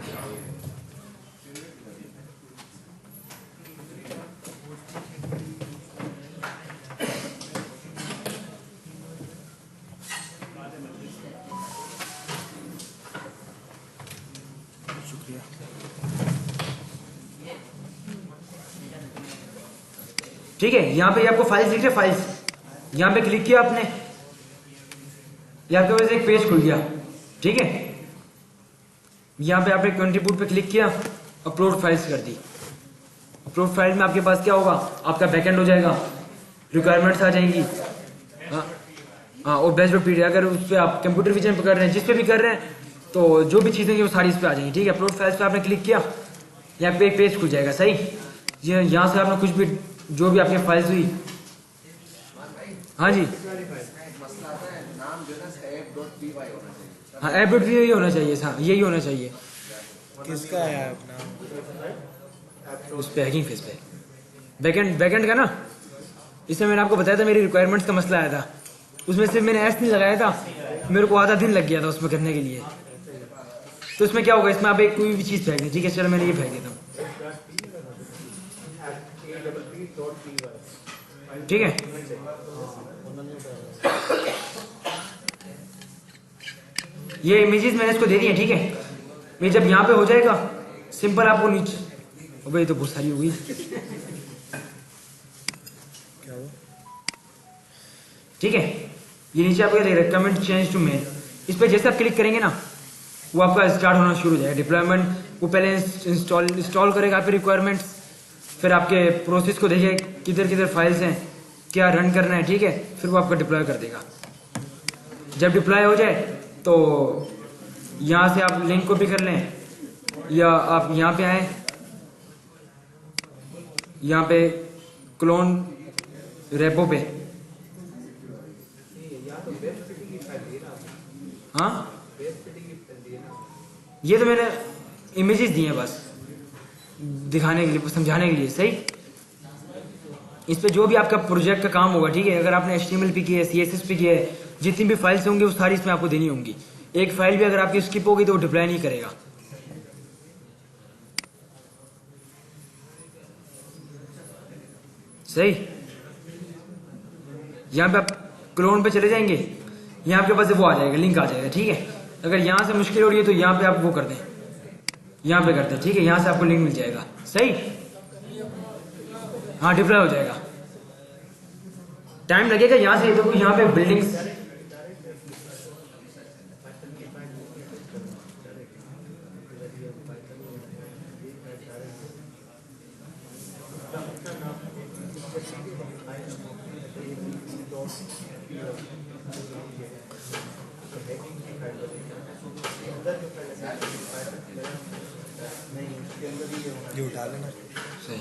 ठीक है, यहां पे आपको फाइल्स दिख रहे हैं। फाइल्स यहां पे क्लिक किया आपने, ये आपके पास एक पेज खुल गया, ठीक है। यहाँ पे आपने कंट्रीब्यूट पे क्लिक किया, अपलोड फाइल्स कर दी। अपलोड फाइल में आपके पास क्या होगा, आपका बैकएंड हो जाएगा, रिक्वायरमेंट्स आ जाएंगी। हाँ, और बेस्ट डॉट पीडीएफ अगर उस पर आप कंप्यूटर विजन पे कर रहे हैं, जिस पे भी कर रहे हैं, तो जो भी चीज़ें वो सारी इस पे आ जाएंगी, ठीक है। अपलोड फाइल्स पे आपने क्लिक किया, यहाँ पे एक पेज खुल जाएगा, सही। ये यहाँ से आपने कुछ भी, जो भी आपकी फाइल्स हुई, हाँ जी, मसला आता है नाम जो है ना app.py होना चाहिए। हाँ ऐप डॉट यही होना चाहिए, हाँ यही होना चाहिए। किसका है अपना? उस पे हैकिंग फेस पे बैकएंड का ना, इसमें मैंने आपको बताया था मेरी रिक्वायरमेंट्स का मसला आया था, उसमें सिर्फ मैंने एस नहीं लगाया था, मेरे को आधा दिन लग गया था उसमें करने के लिए। तो इसमें क्या होगा, इसमें आप एक कोई भी चीज़ फेंक दें, ठीक है, चलो मैंने ये फेंक देता हूँ, ठीक है। ये इमेजेस मैंने इसको दे दी है, ठीक है। ये जब यहाँ पे हो जाएगा सिंपल, आपको नीचे, अबे ये तो बहुत सारी हो गई, क्या हुआ? ठीक है। ये नीचे आपको देख रहे कमेंट चेंज टू मेन, इस पर जैसे आप क्लिक करेंगे ना, वो आपका स्टार्ट होना शुरू हो जाएगा डिप्लॉयमेंट। वो पहले इंस्टॉल करेगा आपके रिक्वायरमेंट्स, फिर आपके प्रोसेस को देखेगा किधर किधर फाइल्स हैं, क्या रन करना है, ठीक है। फिर वो आपका डिप्लॉय कर देगा। जब डिप्लॉय हो जाए तो यहाँ से आप लिंक कॉपी कर लें, या आप यहाँ पे आए, यहाँ पे क्लोन रेपो पे, हाँ ये तो मैंने इमेजेस दी हैं बस दिखाने के लिए, समझाने के लिए, सही। इस पे जो भी आपका प्रोजेक्ट का काम होगा, ठीक है, अगर आपने HTML पे किया है, CSS पे किया है, जितनी भी फाइल्स होंगी वो सारी इसमें आपको देनी होंगी। एक फाइल भी अगर आपकी स्किप होगी तो वो डिप्लॉय नहीं करेगा, सही। यहाँ पे आप क्लोन पे चले जाएंगे, यहाँ आपके पास वो आ जाएगा, लिंक आ जाएगा, ठीक है। अगर यहाँ से मुश्किल हो रही है तो यहाँ पे आप वो कर दें, यहाँ पे करते हैं, ठीक है, यहाँ से आपको लिंक मिल जाएगा, सही। हाँ डिप्लॉय हो जाएगा, टाइम लगेगा। यहाँ से देखो, यहाँ पे बिल्डिंग्स, ये उठा लेना। सही।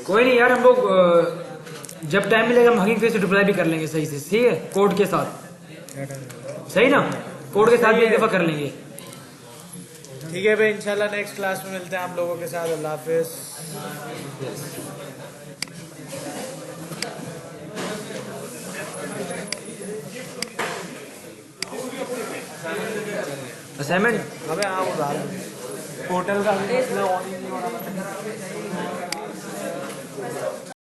कोई नहीं यार, हम लोग जब टाइम मिलेगा हम हगिंग फेस से डिप्लॉय भी कर लेंगे सही से, ठीक है, कोड के साथ, सही ना, कोड के साथ भी एक दफा कर लेंगे। ठीक है भाई, इंशाल्लाह नेक्स्ट क्लास में मिलते हैं आप लोगों के साथ। अल्लाह हाफिज। असाइनमेंट अबे हाँ, वो पोर्टल का भी ऑन ही नहीं हो रहा।